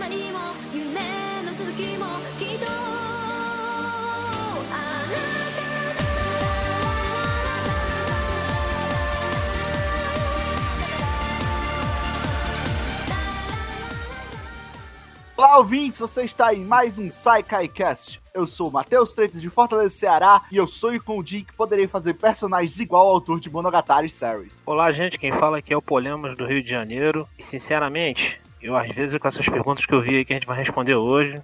りも夢の続きもきっとあなた。Olá, ouvintes, você está em mais um SaiKaiCast. Eu sou o Matheus Freitas de Fortaleza, Ceará, e eu sonho com o dia que poderei fazer personagens igual ao autor de Monogatari Series. Olá, gente, quem fala aqui é o Polemos do Rio de Janeiro, e sinceramente, às vezes com essas perguntas que eu vi aí que a gente vai responder hoje,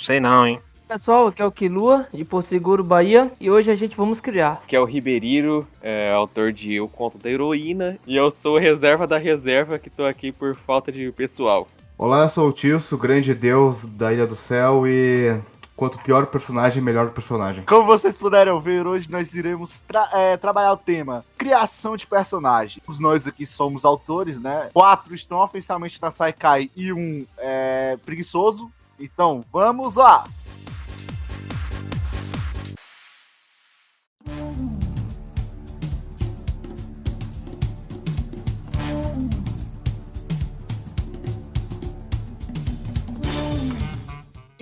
sei não, hein. Pessoal, aqui é o Kilua, de Porto Seguro, Bahia, e hoje a gente vamos criar. Que é o Ribeirinho, autor de O Conto da Heroína, e eu sou reserva da reserva que tô aqui por falta de pessoal. Olá, eu sou o Tilso, grande deus da Ilha do Céu, e quanto pior o personagem, melhor o personagem. Como vocês puderam ver, hoje nós iremos trabalhar o tema criação de personagem. Nós aqui somos autores, né? 4 estão oficialmente na Saikai e um é preguiçoso. Então, vamos lá!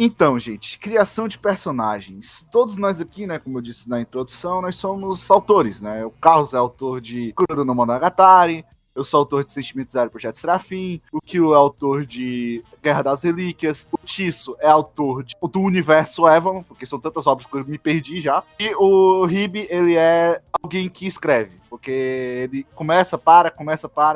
Então, gente, criação de personagens. Todos nós aqui, né, como eu disse na introdução, nós somos autores, né? O Carlos é autor de Kuroro no Monogatari, eu sou autor de Sentimento Zero Projeto Serafim, o Kyo é autor de Guerra das Relíquias, o Tisso é autor do Universo Avalon, porque são tantas obras que eu me perdi já, e o Ribe, ele é alguém que escreve. Porque ele começa, para,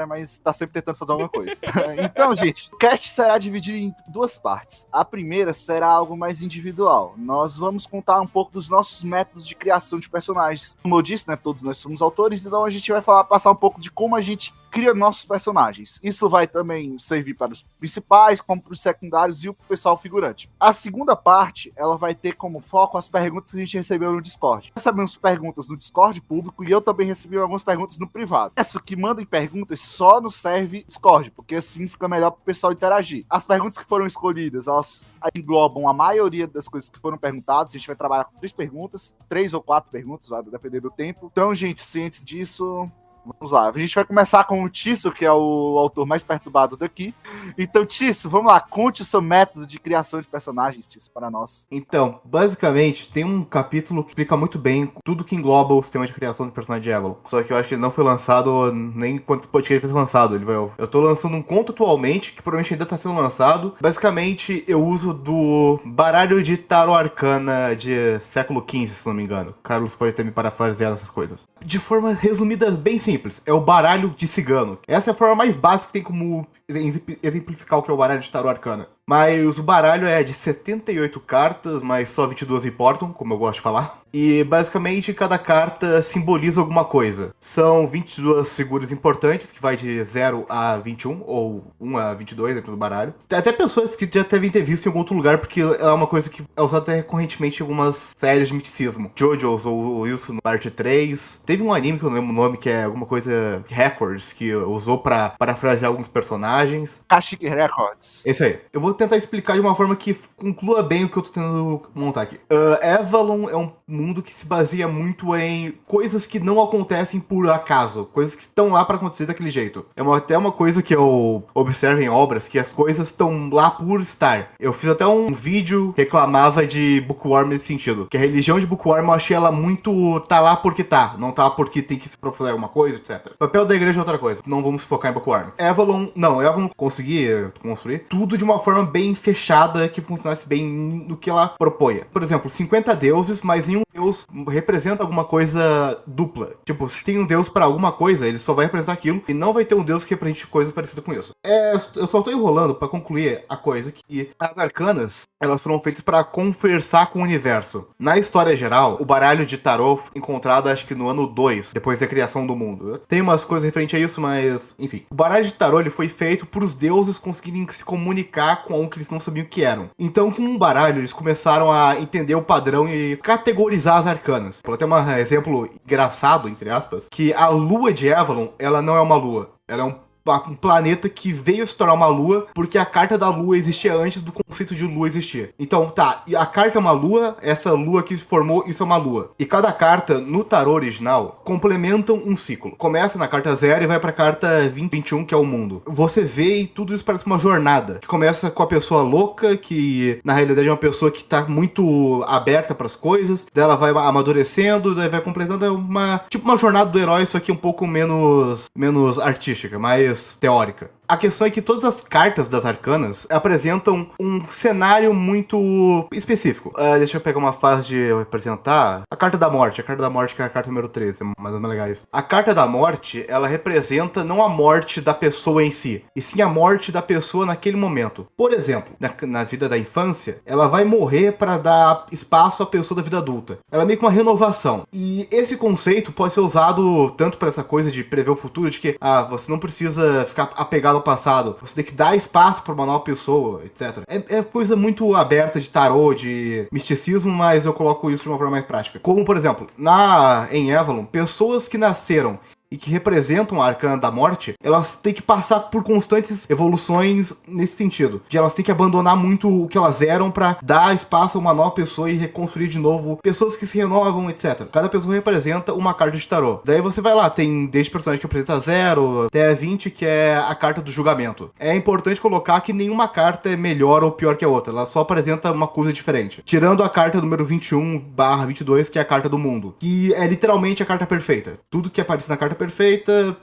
mas tá sempre tentando fazer alguma coisa. Então, gente, o cast será dividido em 2 partes. A primeira será algo mais individual. Nós vamos contar um pouco dos nossos métodos de criação de personagens. Como eu disse, né, todos nós somos autores, então a gente vai passar um pouco de como a gente cria nossos personagens. Isso vai também servir para os principais, como para os secundários e o pessoal figurante. A segunda parte, ela vai ter como foco as perguntas que a gente recebeu no Discord. Recebemos perguntas no Discord público e eu também recebi algumas perguntas no privado. Essa que mandem perguntas só no serve Discord, porque assim fica melhor pro pessoal interagir. As perguntas que foram escolhidas, elas englobam a maioria das coisas que foram perguntadas. A gente vai trabalhar com 3 perguntas, 3 ou 4 perguntas, vai depender do tempo. Então, gente, cientes disso, vamos lá. A gente vai começar com o Tisso, que é o autor mais perturbado daqui. Então, Tisso, vamos lá. Conte o seu método de criação de personagens, Tisso, para nós. Então, basicamente, tem um capítulo que explica muito bem tudo que engloba o sistema de criação de personagem de Avalon. Só que eu acho que ele não foi lançado nem quando o podcast foi lançado. Eu tô lançando um conto atualmente, que provavelmente ainda tá sendo lançado. Basicamente, eu uso do baralho de Tarot Arcana de século XV, se não me engano. Carlos pode ter me parafraseado essas coisas. De forma resumida, bem simples, é o baralho de cigano. Essa é a forma mais básica que tem como exemplificar o que é o baralho de Tarot Arcana. Mas o baralho é de 78 cartas, mas só 22 importam, como eu gosto de falar. E basicamente cada carta simboliza alguma coisa. São 22 figuras importantes, que vai de 0 a 21, ou 1 a 22 dentro do baralho. Tem até pessoas que já devem ter visto em algum outro lugar, porque é uma coisa que é usada até recorrentemente em algumas séries de miticismo. JoJo usou isso no Parte 3. Teve um anime que eu não lembro o nome, que é alguma coisa Records, que usou pra parafrasear alguns personagens. Kashyyyk Records. Esse aí. Eu vou tentar explicar de uma forma que conclua bem o que eu tô tentando montar aqui. Avalon é um mundo que se baseia muito em coisas que não acontecem por acaso, coisas que estão lá pra acontecer daquele jeito. Até uma coisa que eu observo em obras, que as coisas estão lá por estar. Eu fiz até um vídeo que reclamava de Bookworm nesse sentido, que a religião de Bookworm eu achei ela muito tá lá porque tá, não tá porque tem que se professar alguma coisa, etc. O papel da igreja é outra coisa, não vamos focar em Bookworm. Avalon conseguia construir tudo de uma forma bem fechada, que funcionasse bem no que ela propunha. Por exemplo, 50 deuses, mas nenhum deus representa alguma coisa dupla. Tipo, se tem um deus pra alguma coisa, ele só vai representar aquilo, e não vai ter um deus que represente coisas parecidas com isso. Eu só tô enrolando pra concluir a coisa que as arcanas, elas foram feitas pra conversar com o universo. Na história geral, o baralho de tarô foi encontrado acho que no ano 2, depois da criação do mundo. Tem umas coisas referentes a isso, mas enfim. O baralho de tarô ele foi feito pros deuses conseguirem se comunicar com algo que eles não sabiam o que eram. Então, com um baralho, eles começaram a entender o padrão e categorizar as arcanas. Vou ter um exemplo engraçado, entre aspas, que a lua de Avalon, ela não é uma lua. Ela é um um planeta que veio se tornar uma lua, porque a carta da lua existia antes do conceito de lua existir. Então, tá, e a carta é uma lua, essa lua que se formou, isso é uma lua. E cada carta, no tarô original, complementam um ciclo. Começa na carta 0 e vai pra carta 20, 21, que é o mundo. Você vê e tudo isso parece uma jornada, que começa com a pessoa louca, que na realidade é uma pessoa que tá muito aberta pras coisas, daí ela vai amadurecendo, daí vai completando, é tipo uma jornada do herói, só que um pouco menos artística, mais teórica. A questão é que todas as cartas das arcanas apresentam um cenário muito específico. Deixa eu pegar uma fase de representar. A carta da morte que é a carta número 13, é mais ou menos legal isso. A carta da morte, ela representa não a morte da pessoa em si, e sim a morte da pessoa naquele momento. Por exemplo, na vida da infância, ela vai morrer para dar espaço à pessoa da vida adulta. Ela é meio que uma renovação. E esse conceito pode ser usado tanto para essa coisa de prever o futuro, de que você não precisa ficar apegado ao passado, você tem que dar espaço para uma nova pessoa, etc. É coisa muito aberta de tarô, de misticismo, mas eu coloco isso de uma forma mais prática. Como, por exemplo, em Avalon, pessoas que nasceram e que representam a Arcana da Morte, elas têm que passar por constantes evoluções nesse sentido. De elas têm que abandonar muito o que elas eram pra dar espaço a uma nova pessoa e reconstruir de novo pessoas que se renovam, etc. Cada pessoa representa uma carta de tarô. Daí você vai lá, tem desde personagem que apresenta 0 até 20, que é a carta do julgamento. É importante colocar que nenhuma carta é melhor ou pior que a outra, ela só apresenta uma coisa diferente. Tirando a carta número 21/22, que é a carta do mundo, que é literalmente a carta perfeita. Tudo que aparece na carta perfeita,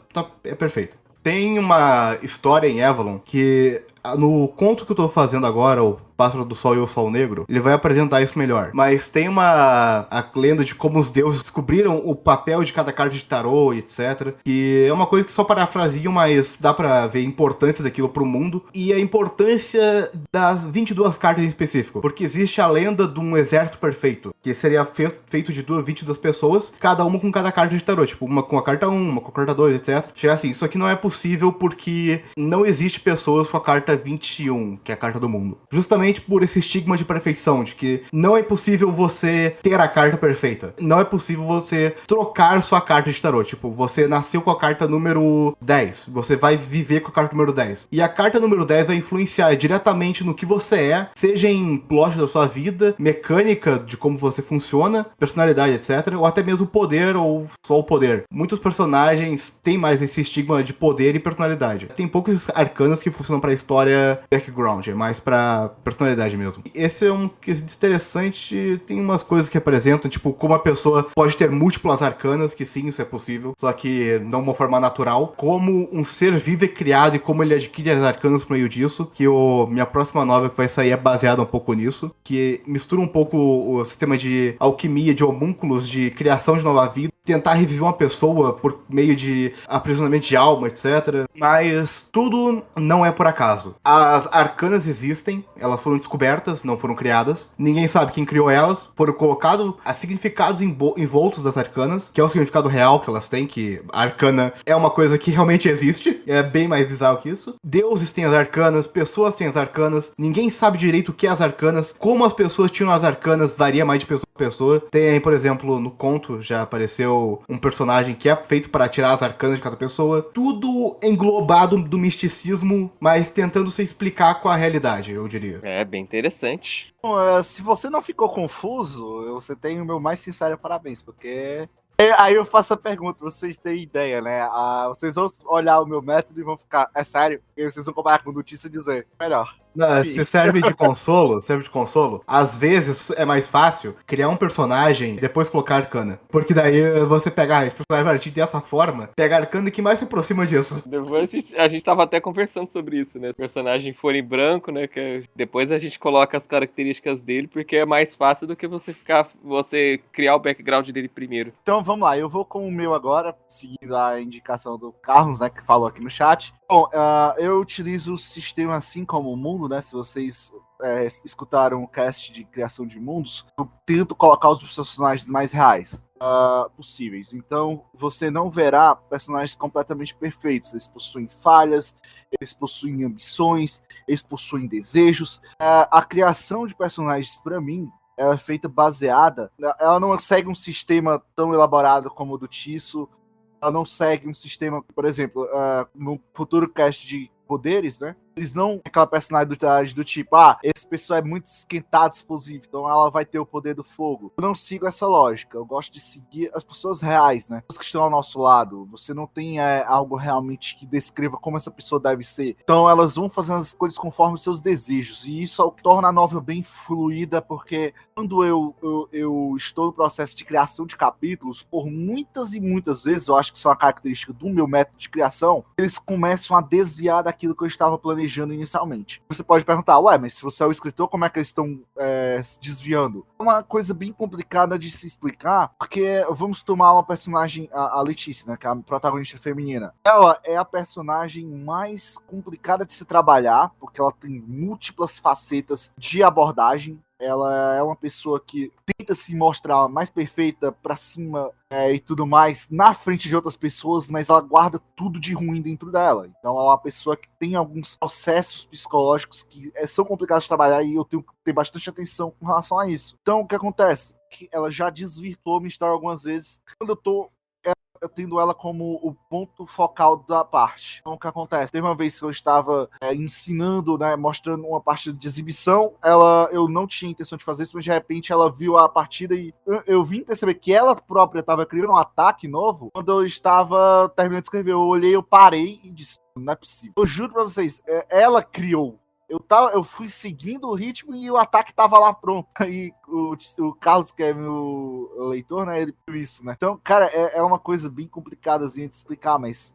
é perfeito. Tem uma história em Avalon que, no conto que eu tô fazendo agora, o Pássaro do Sol e o Sol Negro, ele vai apresentar isso melhor. Mas tem a lenda de como os deuses descobriram o papel de cada carta de tarô e etc. Que é uma coisa que só parafrasio, mas dá pra ver a importância daquilo pro mundo. E a importância das 22 cartas em específico. Porque existe a lenda de um exército perfeito, que seria feito de 22 pessoas, cada uma com cada carta de tarô. Tipo, uma com a carta 1, uma com a carta 2, etc. Chega assim, isso aqui não é possível porque não existe pessoas com a carta 21, que é a carta do mundo. Justamente por esse estigma de perfeição, de que não é possível você ter a carta perfeita. Não é possível você trocar sua carta de tarô. Tipo, você nasceu com a carta número 10, você vai viver com a carta número 10. E a carta número 10 vai influenciar diretamente no que você é, seja em plot da sua vida, mecânica de como você funciona, personalidade, etc. Ou até mesmo poder ou só o poder. Muitos personagens têm mais esse estigma de poder e personalidade. Tem poucos arcanas que funcionam pra história background, é mais pra personalidade mesmo. Esse é um quesito interessante, tem umas coisas que apresentam, tipo, como a pessoa pode ter múltiplas arcanas, que sim, isso é possível, só que não de uma forma natural. Como um ser vivo é criado e como ele adquire as arcanas por meio disso, que minha próxima novela que vai sair é baseada um pouco nisso, que mistura um pouco o sistema de alquimia, de homúnculos, de criação de nova vida, tentar reviver uma pessoa por meio de aprisionamento de alma, etc. Mas tudo não é por acaso. As arcanas existem, elas foram descobertas, não foram criadas. Ninguém sabe quem criou elas. Foram colocados a significados envoltos das arcanas, que é o significado real que elas têm, que a arcana é uma coisa que realmente existe. É bem mais bizarro que isso. Deuses têm as arcanas, pessoas têm as arcanas. Ninguém sabe direito o que é as arcanas. Como as pessoas tinham as arcanas varia mais de pessoa para pessoa. Tem, por exemplo, no conto já apareceu um personagem que é feito para tirar as arcanas de cada pessoa. Tudo englobado do misticismo, mas tentando se explicar com a realidade, eu diria. É bem interessante. Bom, se você não ficou confuso, você tem o meu mais sincero parabéns, porque... Aí eu faço a pergunta, pra vocês terem ideia, né? Vocês vão olhar o meu método e vão ficar, é sério? E aí vocês vão comparar com notícia e dizer, melhor. Não, se serve de consolo, às vezes é mais fácil criar um personagem e depois colocar arcana. Porque daí você pegar esse personagem partido dessa forma, pega a arcana que mais se aproxima disso. Depois a gente tava até conversando sobre isso, né? O personagem for em branco, né? Que depois a gente coloca as características dele, porque é mais fácil do que você criar o background dele primeiro. Então vamos lá, eu vou com o meu agora, seguindo a indicação do Carlos, né? Que falou aqui no chat. Bom, eu utilizo o sistema assim como o mundo, né? Se vocês escutaram o cast de criação de mundos, eu tento colocar os personagens mais reais possíveis. Então, você não verá personagens completamente perfeitos. Eles possuem falhas, eles possuem ambições, eles possuem desejos. A criação de personagens, para mim, ela é feita baseada... Ela não segue um sistema tão elaborado como o do Tiso, ela não segue um sistema, por exemplo, no futuro cast de poderes, né? Eles não aquela personalidade do tipo, esse pessoal é muito esquentado, explosivo, então ela vai ter o poder do fogo. Eu não sigo essa lógica, eu gosto de seguir as pessoas reais, né? As que estão ao nosso lado. Você não tem algo realmente que descreva como essa pessoa deve ser. Então elas vão fazendo as coisas conforme os seus desejos, e isso é o que torna a novel bem fluida, porque quando eu estou no processo de criação de capítulos, por muitas e muitas vezes, eu acho que isso é uma característica do meu método de criação, eles começam a desviar daquilo que eu estava planejando inicialmente. Você pode perguntar, mas se você é o escritor, como é que eles estão se desviando? É uma coisa bem complicada de se explicar, porque vamos tomar uma personagem, a Letícia, né, que é a protagonista feminina. Ela é a personagem mais complicada de se trabalhar, porque ela tem múltiplas facetas de abordagem. Ela é uma pessoa que tenta se mostrar mais perfeita pra cima e tudo mais na frente de outras pessoas, mas ela guarda tudo de ruim dentro dela. Então ela é uma pessoa que tem alguns processos psicológicos que são complicados de trabalhar, e eu tenho que ter bastante atenção com relação a isso. Então o que acontece? Que ela já desvirtuou minha história algumas vezes quando eu tô tendo ela como o ponto focal da parte. Então, o que acontece? Teve uma vez que eu estava ensinando, né, mostrando uma partida de exibição, eu não tinha intenção de fazer isso, mas de repente ela viu a partida e eu vim perceber que ela própria estava criando um ataque novo. Quando eu estava terminando de escrever, eu olhei, eu parei e disse, não é possível. Eu juro pra vocês, ela criou. Eu fui seguindo o ritmo e o ataque tava lá pronto. Aí o Carlos, que é meu leitor, né, ele viu isso, né? Então, cara, é uma coisa bem complicadazinha de explicar, mas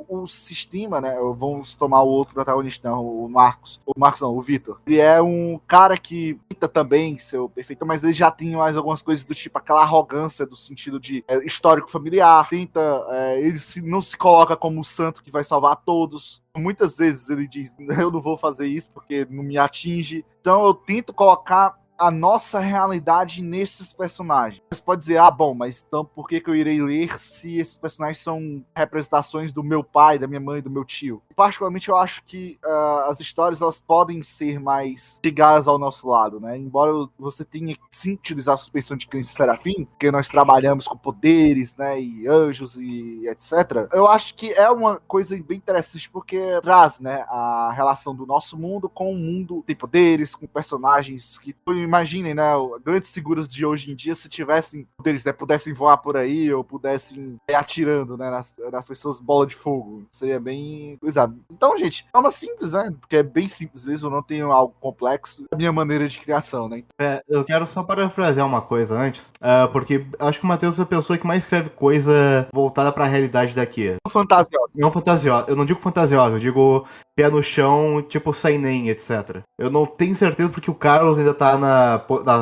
o sistema, né, vamos tomar o outro protagonista, não, o Marcos. O Marcos não, o Vitor. Ele é um cara que tenta também ser o perfeito, mas ele já tem mais algumas coisas do tipo aquela arrogância do sentido de histórico familiar. Ele não se coloca como o santo que vai salvar todos. Muitas vezes ele diz, eu não vou fazer isso porque não me atinge. Então eu tento colocar a nossa realidade nesses personagens. Você pode dizer, mas então por que eu irei ler se esses personagens são representações do meu pai, da minha mãe, do meu tio? Particularmente eu acho que as histórias elas podem ser mais ligadas ao nosso lado, né? Embora você tenha que sim utilizar a suspensão de crença serafim, porque nós trabalhamos com poderes, né, e anjos e etc. Eu acho que é uma coisa bem interessante, porque traz, né, a relação do nosso mundo com o mundo tem poderes, com personagens que imaginem, né, grandes figuras de hoje em dia, se tivessem poderes, né, pudessem voar por aí, ou pudessem ir atirando, né, nas pessoas bola de fogo. Seria bem coisado. Então, gente, é uma simples, né, porque é bem simples mesmo, eu não tenho algo complexo. É a minha maneira de criação, né. Eu quero só parafrasear uma coisa antes, porque acho que o Matheus é a pessoa que mais escreve coisa voltada pra realidade daqui. Fantasiosa. Não fantasiosa, eu não digo fantasiosa, eu digo pé no chão, tipo seinen, etc. Eu não tenho certeza porque o Carlos ainda tá na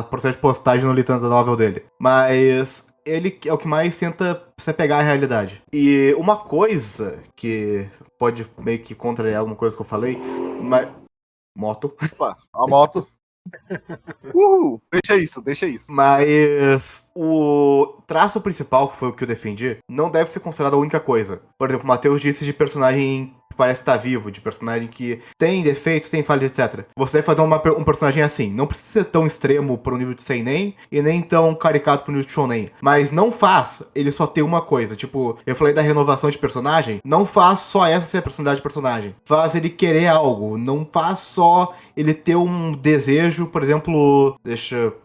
processo de postagem no Literatura Novel dele. Mas ele é o que mais tenta se pegar à realidade. E uma coisa que pode meio que contrariar alguma coisa que eu falei, mas... Moto. Opa, a moto. Deixa isso. Mas o traço principal, que foi o que eu defendi, não deve ser considerado a única coisa. Por exemplo, o Matheus disse de personagem que parece estar vivo, de personagem que tem defeitos, tem falhas, etc. Você deve fazer um personagem assim. Não precisa ser tão extremo pro nível de seinen e nem tão caricato pro nível de shonen. Mas não faz ele só ter uma coisa. Tipo, eu falei da renovação de personagem. Não faz só essa ser a personalidade de personagem. Faz ele querer algo. Não faz só ele ter um desejo, por exemplo...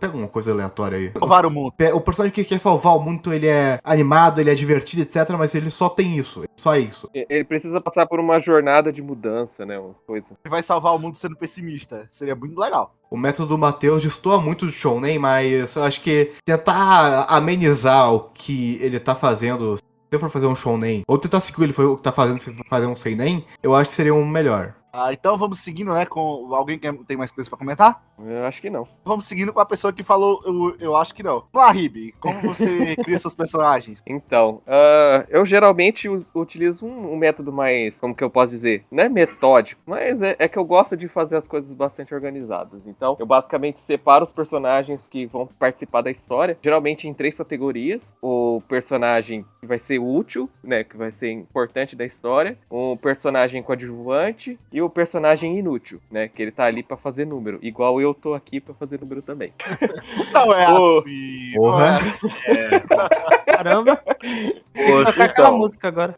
Pega uma coisa aleatória aí. Salvar o mundo. O personagem que quer salvar o mundo, ele é animado, ele é divertido, etc. Mas ele só tem isso. Só isso. Ele precisa passar por uma jornada de mudança, né? Uma coisa. Ele vai salvar o mundo sendo pessimista. Seria muito legal. O método do Matheus destoa muito do Shonen, mas eu acho que tentar amenizar o que ele tá fazendo, se eu for fazer um Shonen, ou tentar seguir ele o que tá fazendo, se for fazer um Seinen, eu acho que seria um melhor. Então vamos seguindo, né, com alguém que tem mais coisa pra comentar? Eu acho que não. Vamos seguindo com a pessoa que falou, eu acho que não. Vamos lá, Ribe, como você cria seus personagens? Então, eu geralmente utilizo um método mais, como que eu posso dizer, não é metódico, mas é que eu gosto de fazer as coisas bastante organizadas. Então, eu basicamente separo os personagens que vão participar da história, geralmente em 3 categorias. O personagem que vai ser útil, né, que vai ser importante da história, um personagem coadjuvante e e o personagem inútil, né? Que ele tá ali pra fazer número, igual eu tô aqui pra fazer número também. Não é Ô, assim. Porra. Caramba. Vou Poxa, tocar aquela então. música agora.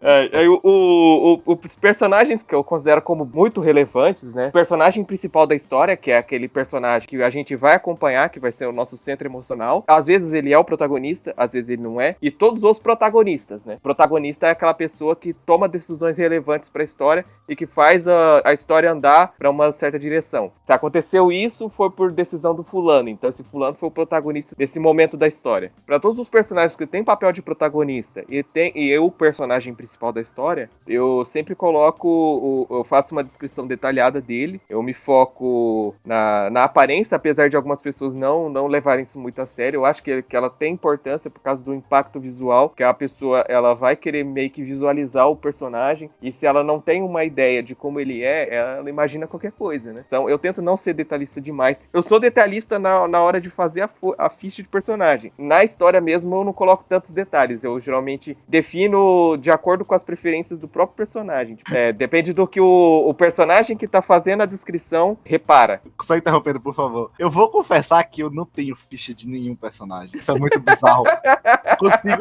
Os personagens que eu considero como muito relevantes, né? O personagem principal da história, que é aquele personagem que a gente vai acompanhar, que vai ser o nosso centro emocional. Às vezes ele é o protagonista, às vezes ele não é. E todos os protagonistas, né? O protagonista é aquela pessoa que toma decisões relevantes pra história e que faz a história andar pra uma certa direção. Se aconteceu isso, foi por decisão do fulano. Então esse fulano foi o protagonista desse momento da história. Pra todos os personagens que têm papel de protagonista e eu, o personagem principal da história, eu sempre coloco, eu faço uma descrição detalhada dele, eu me foco na aparência, apesar de algumas pessoas não levarem isso muito a sério. Eu acho que ela tem importância por causa do impacto visual, que a pessoa ela vai querer meio que visualizar o personagem, e se ela não tem uma ideia de como ele é, ela imagina qualquer coisa, né? Então eu tento não ser detalhista demais. Eu sou detalhista na hora de fazer a ficha de personagem. Na história mesmo eu não coloco tantos detalhes, eu geralmente defino de acordo com as preferências do próprio personagem. Depende do que o personagem que tá fazendo a descrição repara. Só interrompendo, por favor. Eu vou confessar que eu não tenho ficha de nenhum personagem. Isso é muito bizarro.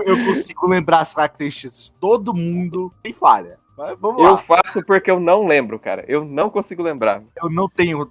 Eu consigo lembrar as características de todo mundo sem falha. Mas vamos lá. Eu faço porque eu não lembro, cara. Eu não consigo lembrar. Eu não tenho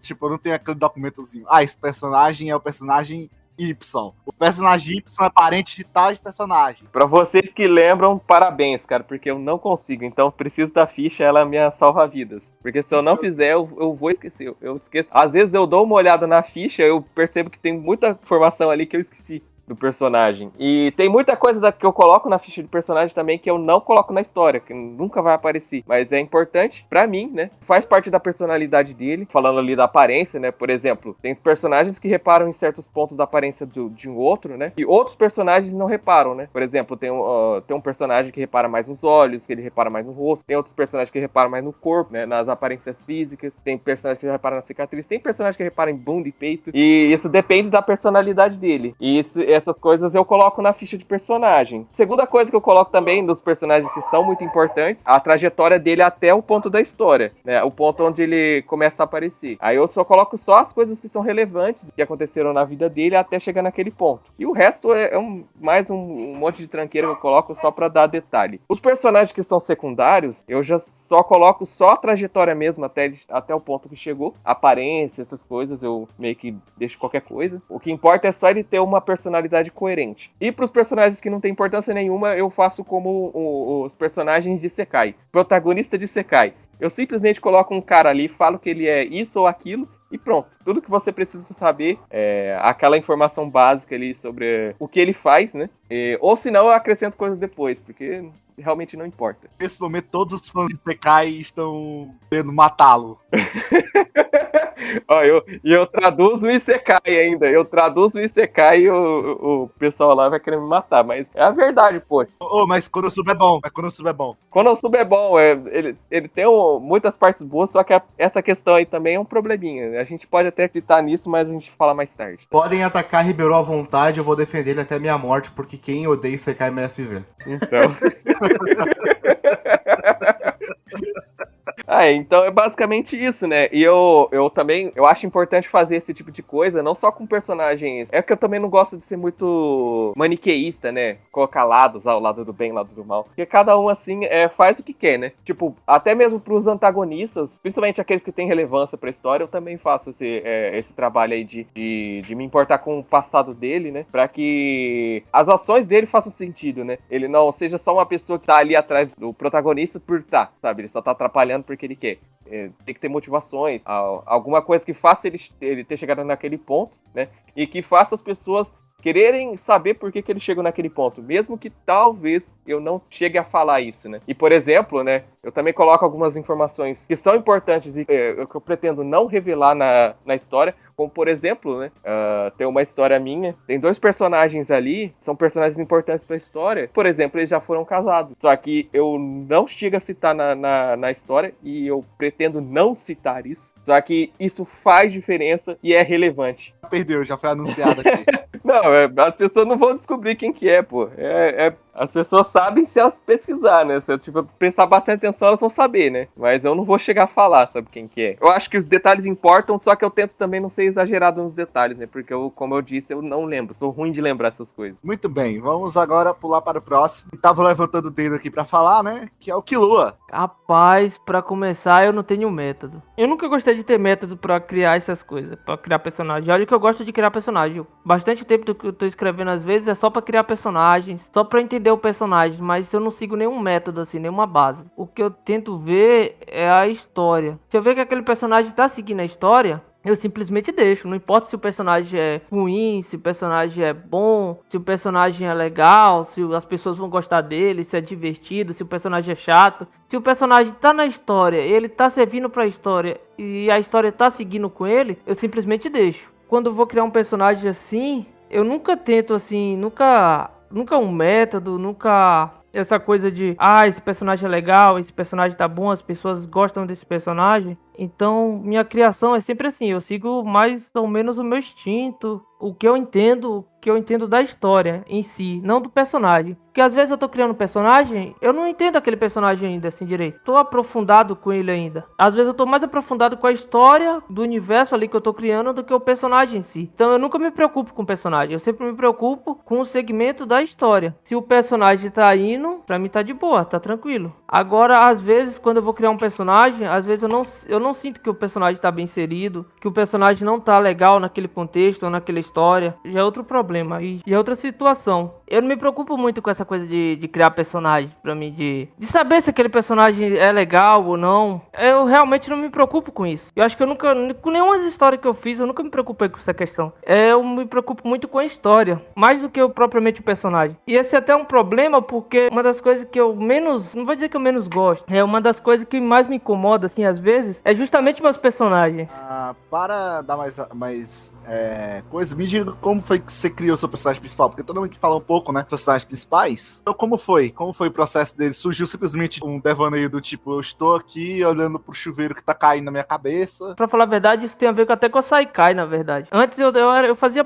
aquele documentozinho. Ah, esse personagem é o personagem Y. O personagem Y é parente de tais personagem. Pra vocês que lembram, parabéns, cara, porque eu não consigo. Então, preciso da ficha, ela é minha salva-vidas. Porque se eu não fizer, eu vou esquecer. Eu esqueço. Às vezes eu dou uma olhada na ficha, eu percebo que tem muita informação ali que eu esqueci do personagem. E tem muita coisa que eu coloco na ficha de personagem também que eu não coloco na história, que nunca vai aparecer. Mas é importante pra mim, né? Faz parte da personalidade dele. Falando ali da aparência, né? Por exemplo, tem personagens que reparam em certos pontos da aparência de um outro, né? E outros personagens não reparam, né? Por exemplo, tem um personagem que repara mais nos olhos, que ele repara mais no rosto. Tem outros personagens que reparam mais no corpo, né? Nas aparências físicas. Tem personagens que reparam na cicatriz. Tem personagens que reparam em bunda e peito. E isso depende da personalidade dele. E essas coisas eu coloco na ficha de personagem. Segunda coisa que eu coloco também dos personagens que são muito importantes, a trajetória dele até o ponto da história, né? O ponto onde ele começa a aparecer. Aí eu só coloco só as coisas que são relevantes, que aconteceram na vida dele até chegar naquele ponto. E o resto é mais um monte de tranqueira que eu coloco só pra dar detalhe. Os personagens que são secundários, eu já só coloco só a trajetória mesmo até o ponto que chegou. Aparência, essas coisas, eu meio que deixo qualquer coisa. O que importa é só ele ter uma personalidade coerente. E pros personagens que não tem importância nenhuma, eu faço como os personagens de Sekai. Protagonista de Sekai. Eu simplesmente coloco um cara ali, falo que ele é isso ou aquilo, e pronto. Tudo que você precisa saber é aquela informação básica ali sobre o que ele faz, né? Ou senão eu acrescento coisas depois, porque realmente não importa. Nesse momento, todos os fãs de Sekai estão querendo matá-lo. Ó, eu traduzo o Isekai ainda. Eu traduzo o Isekai e o pessoal lá vai querer me matar. Mas é a verdade, pô. Mas Konosuba é bom. Konosuba é bom. Ele tem muitas partes boas, só que essa questão aí também é um probleminha. A gente pode até citar nisso, mas a gente fala mais tarde. Podem atacar Ribeirão à vontade, eu vou defender ele até a minha morte, porque quem odeia Isekai merece viver. Então... Então é basicamente isso, né? E eu também, eu acho importante fazer esse tipo de coisa, não só com personagens. É que eu também não gosto de ser muito maniqueísta, né? Colocar lados, o lado do bem, o lado do mal. Porque cada um, assim, faz o que quer, né? Tipo, até mesmo pros antagonistas, principalmente aqueles que têm relevância pra história, eu também faço esse trabalho aí de me importar com o passado dele, né? Pra que as ações dele façam sentido, né? Ele não seja só uma pessoa que tá ali atrás do protagonista por sabe? Ele só tá atrapalhando porque ele quer. Tem que ter motivações, alguma coisa que faça ele ter chegado naquele ponto, né? E que faça as pessoas quererem saber por que ele chegou naquele ponto, mesmo que talvez eu não chegue a falar isso, né? E, por exemplo, né, eu também coloco algumas informações que são importantes e que eu pretendo não revelar na história, como, por exemplo, né, tem uma história minha, tem 2 personagens ali, são personagens importantes pra história. Por exemplo, eles já foram casados, só que eu não chego a citar na história e eu pretendo não citar isso, só que isso faz diferença e é relevante. Perdeu, já foi anunciado aqui. Não, as pessoas não vão descobrir quem que é, pô. As pessoas sabem se elas pesquisar, né? Se eu prestar bastante atenção, elas vão saber, né? Mas eu não vou chegar a falar, sabe quem que é. Eu acho que os detalhes importam, só que eu tento também não ser exagerado nos detalhes, né? Porque como eu disse, eu não lembro. Sou ruim de lembrar essas coisas. Muito bem, vamos agora pular para o próximo. Tava levantando o dedo aqui pra falar, né? Que é o Killua. Rapaz, pra começar, eu não tenho método. Eu nunca gostei de ter método pra criar essas coisas, pra criar personagem. Olha que eu gosto de criar personagem. Bastante tempo do que eu tô escrevendo às vezes é só pra criar personagens, só pra entender o personagem, mas eu não sigo nenhum método assim, nenhuma base. O que eu tento ver é a história. Se eu ver que aquele personagem tá seguindo a história, eu simplesmente deixo, não importa se o personagem é ruim, se o personagem é bom, se o personagem é legal, se as pessoas vão gostar dele, se é divertido, se o personagem é chato. Se o personagem tá na história, ele tá servindo pra história e a história tá seguindo com ele, eu simplesmente deixo. Quando eu vou criar um personagem assim, eu nunca tento assim, nunca um método, nunca essa coisa de, esse personagem é legal, esse personagem tá bom, as pessoas gostam desse personagem. Então, minha criação é sempre assim, eu sigo mais ou menos o meu instinto, o que eu entendo da história em si, não do personagem. Porque às vezes eu tô criando um personagem, eu não entendo aquele personagem ainda assim direito. Tô aprofundado com ele ainda. Às vezes eu tô mais aprofundado com a história do universo ali que eu tô criando do que o personagem em si. Então eu nunca me preocupo com o personagem, eu sempre me preocupo com o segmento da história. Se o personagem tá indo, pra mim tá de boa, tá tranquilo. Agora, às vezes, quando eu vou criar um personagem, às vezes eu não sinto que o personagem tá bem inserido, que o personagem não tá legal naquele contexto ou naquela história. Já é outro problema, aí já é outra situação. Eu não me preocupo muito com essa coisa de criar personagem, pra mim, de saber se aquele personagem é legal ou não. Eu realmente não me preocupo com isso. Eu acho que eu nunca, com nenhuma história que eu fiz, eu nunca me preocupei com essa questão. Eu me preocupo muito com a história, mais do que propriamente o personagem. E esse é até um problema, porque uma das coisas que eu menos, não vou dizer que eu menos gosto, é uma das coisas que mais me incomoda, assim, às vezes, é justamente meus personagens. Para dar mais coisa, me diga como foi que você criou o seu personagem principal, porque todo mundo que fala um pouco, né, dos personagens principais. Então, como foi? Como foi o processo dele? Surgiu simplesmente um devaneio do tipo, eu estou aqui olhando pro chuveiro que tá caindo na minha cabeça. Pra falar a verdade, isso tem a ver até com a Saikai, na verdade. Antes eu fazia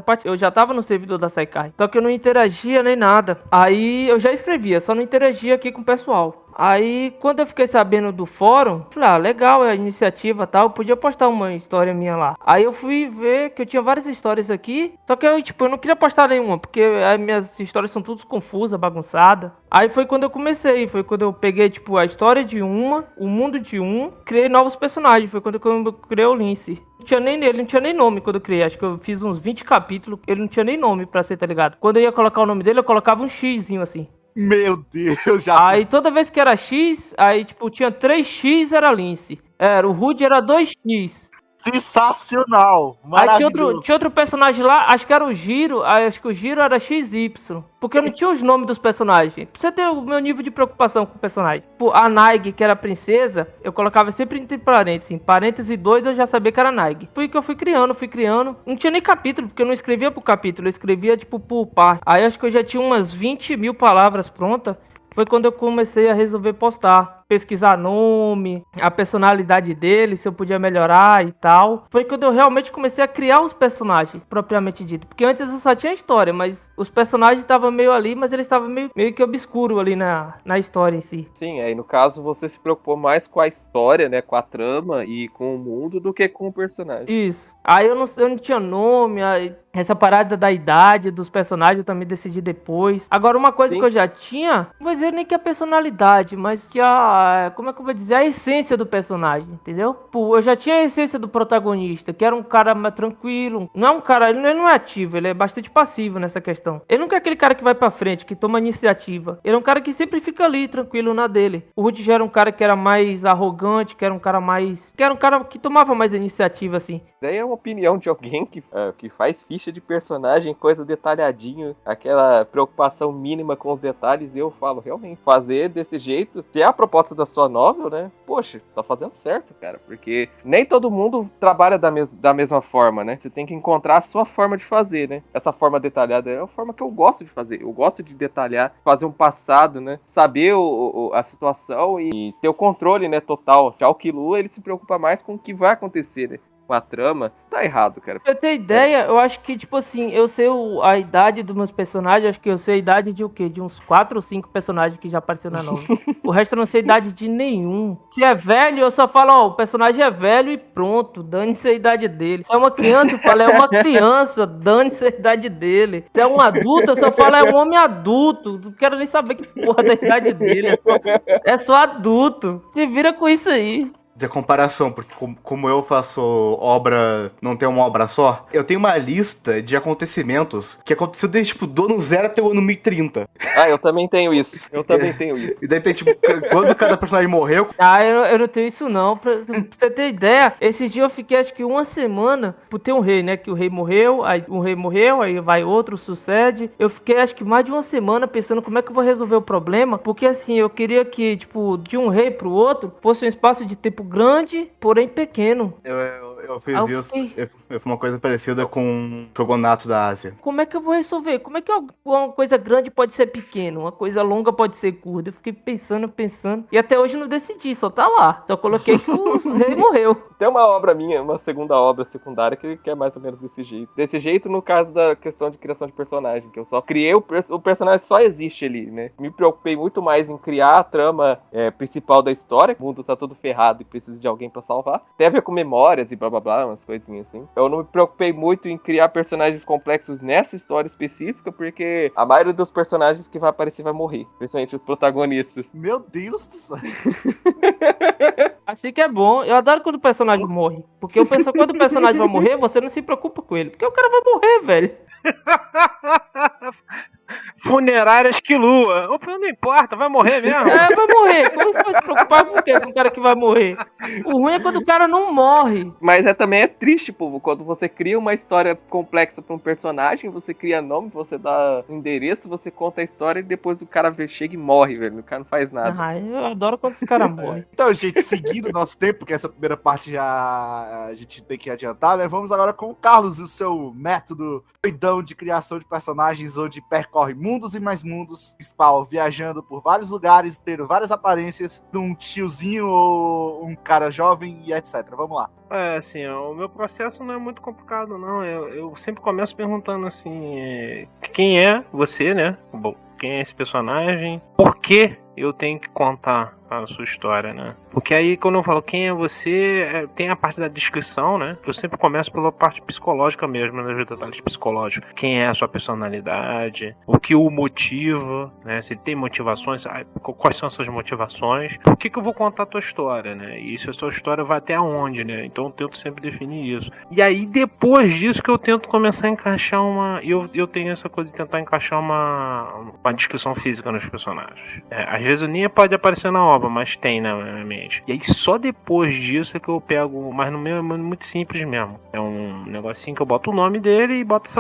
parte, eu já tava no servidor da Saikai, só que eu não interagia nem nada. Aí eu já escrevia, só não interagia aqui com o pessoal. Aí, quando eu fiquei sabendo do fórum, falei, legal, é a iniciativa e tal, eu podia postar uma história minha lá. Aí eu fui ver que eu tinha várias histórias aqui, só que eu não queria postar nenhuma, porque as minhas histórias são todas confusas, bagunçadas. Aí foi quando eu comecei, foi quando eu peguei, a história de uma, o mundo de um, criei novos personagens, foi quando eu criei o Lince. Ele não tinha nem nome quando eu criei, acho que eu fiz uns 20 capítulos, ele não tinha nem nome pra ser, tá ligado? Quando eu ia colocar o nome dele, eu colocava um Xzinho assim. Meu Deus, já. Aí toda vez que era X, aí tinha 3X era Lince. O Rude era 2X. Sensacional! Aí Maravilhoso! tinha outro personagem lá, acho que era o Giro, aí acho que o Giro era XY. Porque eu não tinha os nomes dos personagens. Pra você ter o meu nível de preocupação com o personagem. A Naig, que era a princesa, eu colocava sempre entre parênteses. Em parênteses 2 eu já sabia que era Naig. Foi que eu fui criando. Não tinha nem capítulo, porque eu não escrevia por capítulo, eu escrevia por parte. Aí acho que eu já tinha umas 20 mil palavras prontas. Foi quando eu comecei a resolver postar, pesquisar nome, a personalidade dele, se eu podia melhorar e tal. Foi quando eu realmente comecei a criar os personagens, propriamente dito. Porque antes eu só tinha história, mas os personagens estavam meio ali, mas eles estavam meio que obscuros ali na história em si. Sim, aí no caso você se preocupou mais com a história, né, com a trama e com o mundo do que com o personagem. Isso. Aí eu não tinha nome, essa parada da idade dos personagens eu também decidi depois. Agora, uma coisa que eu já tinha, não vou dizer nem que a personalidade, mas que como é que eu vou dizer? A essência do personagem, entendeu? Eu já tinha a essência do protagonista, que era um cara mais tranquilo. Não é um cara, ele não é ativo, ele é bastante passivo nessa questão. Ele não é aquele cara que vai pra frente, que toma iniciativa. Ele é um cara que sempre fica ali, tranquilo na dele. O Rudy já era um cara que era mais arrogante, que era um cara que tomava mais iniciativa, assim. Daí é uma opinião de alguém que faz ficha de personagem, coisa detalhadinho, aquela preocupação mínima com os detalhes, e eu falo, realmente, fazer desse jeito, se é a proposta da sua novel, né, poxa, tá fazendo certo, cara, porque nem todo mundo trabalha da mesma forma, né, você tem que encontrar a sua forma de fazer, né, essa forma detalhada é a forma que eu gosto de fazer, eu gosto de detalhar, fazer um passado, né, saber a situação e ter o controle, né, total. Já o Killua, ele se preocupa mais com o que vai acontecer, né. com a trama, tá errado, cara. Pra eu ter ideia, eu acho que, tipo assim, eu sei a idade dos meus personagens, acho que eu sei a idade de o quê? De uns 4 ou 5 personagens que já apareceram na nova. O resto eu não sei a idade de nenhum. Se é velho, eu só falo, ó, o personagem é velho e pronto, dane-se a idade dele. Se é uma criança, eu falo, é uma criança, dane-se a idade dele. Se é um adulto, eu só falo, é um homem adulto. Não quero nem saber que porra da idade dele, é só adulto. Se vira com isso aí. De comparação, porque como eu faço obra, não tenho uma obra só, eu tenho uma lista de acontecimentos que aconteceu desde, tipo, do ano 0 até o ano 1030. Ah, eu também tenho isso. E daí tem, tipo, quando cada personagem morreu. Ah, eu não tenho isso não. Pra você ter ideia, esse dia eu fiquei acho que uma semana por ter um rei, né? Que o rei morreu, aí vai outro, sucede. Eu fiquei acho que mais de uma semana pensando como é que eu vou resolver o problema, porque assim, eu queria que, tipo, de um rei pro outro, fosse um espaço de tempo grande, porém pequeno. Eu fiz isso. Eu fiz uma coisa parecida com o Shogunato da Ásia. Como é que eu vou resolver? Como é que uma coisa grande pode ser pequena? Uma coisa longa pode ser curta? Eu fiquei pensando. E até hoje não decidi, só tá lá. Só coloquei que o rei morreu. Tem uma obra minha, uma segunda obra secundária que é mais ou menos desse jeito. Desse jeito no caso da questão de criação de personagem, que eu só criei o personagem só existe ali, né? Me preocupei muito mais em criar a trama principal da história. O mundo tá todo ferrado e precisa de alguém pra salvar. Tem a ver com memórias e blá blá blá, umas coisinhas assim. Eu não me preocupei muito em criar personagens complexos nessa história específica, porque a maioria dos personagens que vai aparecer vai morrer. Principalmente os protagonistas. Meu Deus do céu. Assim que é bom. Eu adoro quando o personagem morre. Porque eu penso que quando o personagem vai morrer, você não se preocupa com ele. Porque o cara vai morrer, velho. Funerárias que lua. Não importa, vai morrer mesmo. É, vai morrer. Como você vai se preocupar com o quê? Com o cara que vai morrer? O ruim é quando o cara não morre. Mas também é triste, pô, quando você cria uma história complexa pra um personagem, você cria nome, você dá endereço, você conta a história e depois o cara chega e morre, velho. O cara não faz nada. Ah, eu adoro quando os caras morrem. Então, gente, seguindo o nosso tempo, porque essa primeira parte já a gente tem que adiantar, né? Vamos agora com o Carlos e o seu método doidão de criação de personagens, onde percorre mundos e mais mundos, Spawn, viajando por vários lugares, tendo várias aparências de um tiozinho ou um cara jovem e etc. Vamos lá. É, assim, o meu processo não é muito complicado, não. Eu sempre começo perguntando assim, quem é você, né? Bom, quem é esse personagem? Por que eu tenho que contar a sua história, né? Porque aí quando eu falo quem é você, tem a parte da descrição, né? Eu sempre começo pela parte psicológica mesmo, né? Os detalhes psicológicos. Quem é a sua personalidade? O que o motiva, né? Se ele tem motivações, quais são essas motivações? Por que eu vou contar a tua história, né? E se a sua história vai até aonde, né? Então eu tento sempre definir isso. E aí depois disso que eu tento começar a encaixar eu tenho essa coisa de tentar encaixar uma descrição física nos personagens. Às vezes nem pode aparecer na obra, mas tem na minha mente. E aí só depois disso é que eu pego, mas no meu é muito simples mesmo. É um negocinho que eu boto o nome dele e boto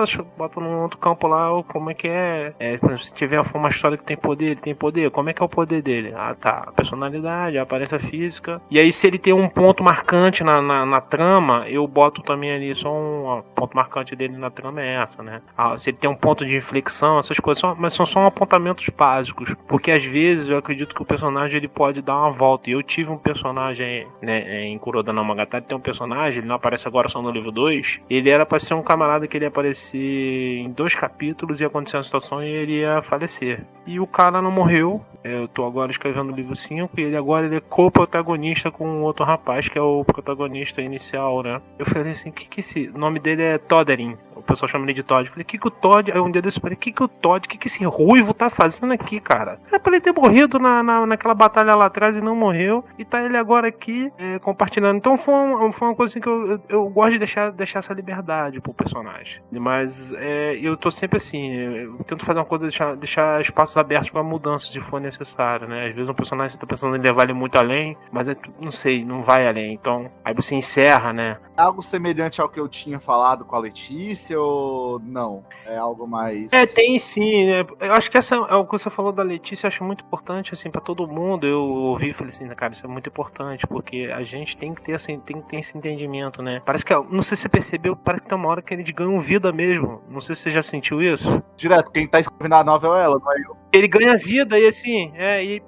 num outro campo lá, como é que é. Por exemplo, se tiver uma história que tem poder, ele tem poder, como é que é o poder dele? Ah, tá. A personalidade, a aparência física. E aí se ele tem um ponto marcante na trama, eu boto também ali só um ponto marcante dele na trama é essa, né? Se ele tem um ponto de inflexão, essas coisas, mas são só apontamentos básicos. Porque às vezes eu acredito que o personagem ele pode dar uma volta. E eu tive um personagem, né, em Kuroda no Monogatari, tem um personagem, ele não aparece agora só no livro 2. Ele era pra ser um camarada que ele ia aparecer em 2 capítulos, ia acontecer uma situação e ele ia falecer. E o cara não morreu. Eu tô agora escrevendo o livro 5 e ele agora é co-protagonista com um outro rapaz que é o protagonista inicial, né? Eu falei assim, o nome dele é Toderin. O pessoal chama ele de Todd. Eu falei, que o Todd... Aí um dia desse eu falei, que o Todd, que esse ruivo tá fazendo aqui, cara? É pra ele ter morrido naquela batalha lá atrás e não morreu. E tá ele agora aqui compartilhando. Então foi uma coisa assim que eu gosto de deixar essa liberdade pro personagem. Mas eu tô sempre assim, eu tento fazer uma coisa, deixar espaços abertos pra mudanças se for necessário, né? Às vezes um personagem você tá pensando em levar ele muito além, mas não sei, não vai além. Então, aí você encerra, né? Algo semelhante ao que eu tinha falado com a Letícia ou não? É algo mais... Tem sim, né? Eu acho que essa é o que você falou da Letícia, eu acho muito importante, importante, assim, pra todo mundo. Eu ouvi e falei assim, cara, isso é muito importante, porque a gente tem que ter, assim, tem que ter esse entendimento, né? Parece que, não sei se você percebeu, parece que tem uma hora que eles ganham vida mesmo. Não sei se você já sentiu isso. Direto, quem tá escrevendo a novela é ela, não é eu. Ele ganha vida e assim,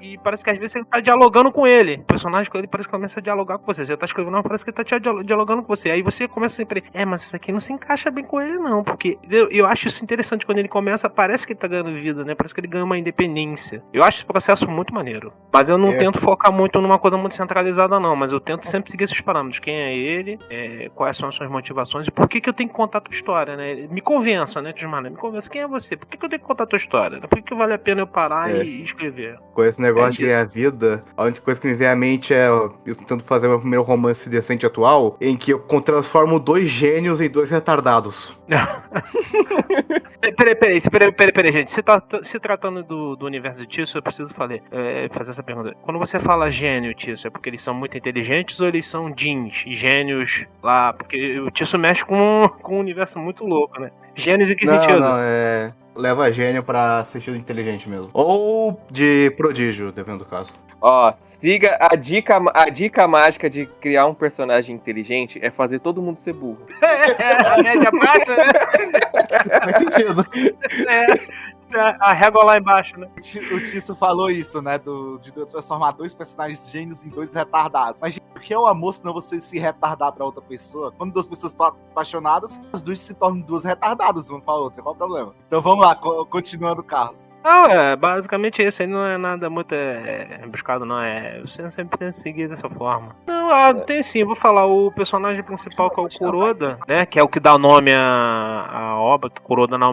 e parece que às vezes você tá dialogando com ele. O personagem com ele parece que começa a dialogar com você. Você tá escrevendo, não, parece que ele tá dialogando com você. Aí você começa sempre, mas isso aqui não se encaixa bem com ele, não. Porque eu acho isso interessante quando ele começa, parece que ele tá ganhando vida, né? Parece que ele ganha uma independência. Eu acho esse processo muito maneiro. Mas eu não tento focar muito numa coisa muito centralizada, não. Mas eu tento sempre seguir esses parâmetros. Quem é ele, quais são as suas motivações e por que eu tenho que contar a tua história, né? Me convença, né, Tismana? Me convença. Quem é você? Por que eu tenho que contar a tua história? Por que vale a pena eu parar e escrever? Com esse negócio de ganhar vida, a única coisa que me vem à mente é eu tentando fazer meu primeiro romance decente atual, em que eu transformo 2 gênios em 2 retardados. Peraí, gente. Se tratando do universo de Tício, eu preciso fazer essa pergunta. Quando você fala gênio, Tício, é porque eles são muito inteligentes ou eles são jeans, gênios lá? Porque o Tício mexe com um universo muito louco, né? Gênios em que sentido? Não, leva gênio pra sentido inteligente mesmo. Ou de prodígio, dependendo do caso. Ó, siga a dica mágica de criar um personagem inteligente é fazer todo mundo ser burro. A média baixa, né? Faz sentido. A régua lá embaixo, né? O Tício falou isso, né? De transformar 2 personagens gênios em 2 retardados. Mas o que é o amor se não você se retardar pra outra pessoa? Quando 2 pessoas estão apaixonadas, as 2 se tornam 2 retardadas uma pra outra. Qual o problema? Então vamos lá, continuando, Carlos. Não, basicamente isso aí não é nada muito rebuscado, não. Você sempre tem que seguir dessa forma. Não, tem sim, vou falar. O personagem principal, que é o Kuroda, né? Que é o que dá o nome à obra, que Kuroda na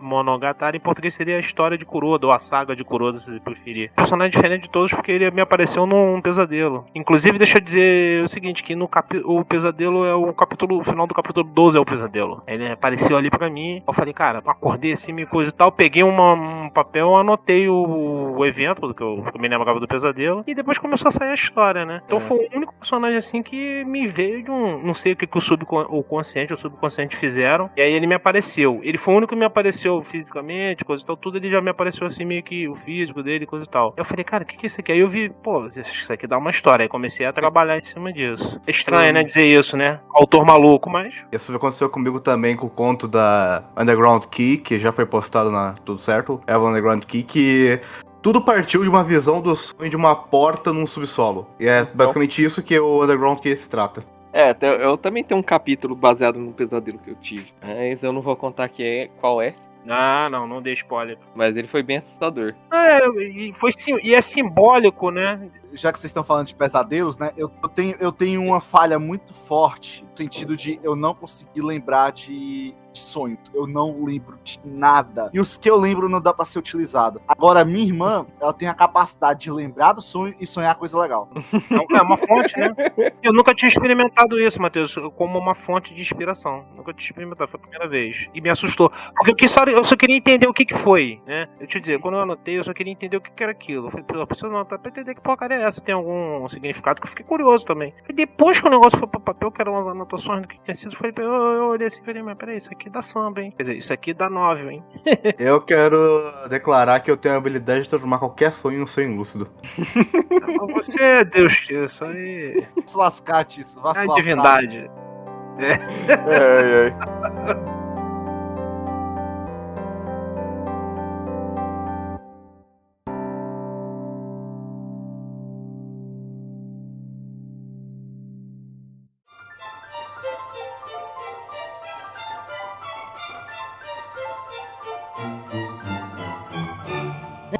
Monogatari, em português seria a história de Kuroda, ou a saga de Kuroda, se preferir. Personagem diferente de todos, porque ele me apareceu num pesadelo. Inclusive, deixa eu dizer o seguinte, que o pesadelo é o final do capítulo 12 é o pesadelo. Ele apareceu ali pra mim, eu falei, cara, acordei assim, me coisa e tal, peguei um papel, anotei o evento, que eu me lembrava do pesadelo, e depois começou a sair a história, né? Então foi o único personagem assim que me veio de não sei o que o consciente ou o subconsciente fizeram, e aí ele me apareceu. Ele foi o único que me apareceu fisicamente, coisa e tal, tudo ele já me apareceu assim, meio que o físico dele, coisa e tal. Eu falei, cara, o que é isso aqui? Aí eu vi, pô, isso aqui dá uma história. Aí comecei a trabalhar em cima disso. É estranho, né, dizer isso, né? Autor maluco, mas... Isso aconteceu comigo também com o conto da Underground Key, que já foi postado na Tudo Certo, Evan Underground Key, que tudo partiu de uma visão do sonho de uma porta num subsolo. E é basicamente isso que o Underground Key se trata. Eu também tenho um capítulo baseado no pesadelo que eu tive, mas eu não vou contar qual é. Não dê spoiler. Mas ele foi bem assustador. E é simbólico, né? Já que vocês estão falando de pesadelos, né? Eu tenho uma falha muito forte no sentido de eu não conseguir lembrar de sonhos. Eu não lembro de nada. E os que eu lembro não dá pra ser utilizado. Agora, minha irmã, ela tem a capacidade de lembrar do sonho e sonhar coisa legal. É uma fonte, né? Eu nunca tinha experimentado isso, Matheus, como uma fonte de inspiração. Nunca tinha experimentado, foi a primeira vez. E me assustou. Porque eu só queria entender o que foi, né? Eu te dizer, quando eu anotei, eu só queria entender o que era aquilo. Eu falei, eu preciso anotar pra entender que porcaria é essa. Tem algum significado que eu fiquei curioso também. E depois que o negócio foi pro papel, que eram as anotações do que tinha sido, eu olhei assim e falei, mas peraí, isso aqui dá samba, hein? Quer dizer, isso aqui dá 9, hein? Eu quero declarar que eu tenho a habilidade de transformar qualquer sonho em um sonho lúcido. Você é Deus, isso aí. Vá se lascar, Tício. Vá se É lascar. divindade.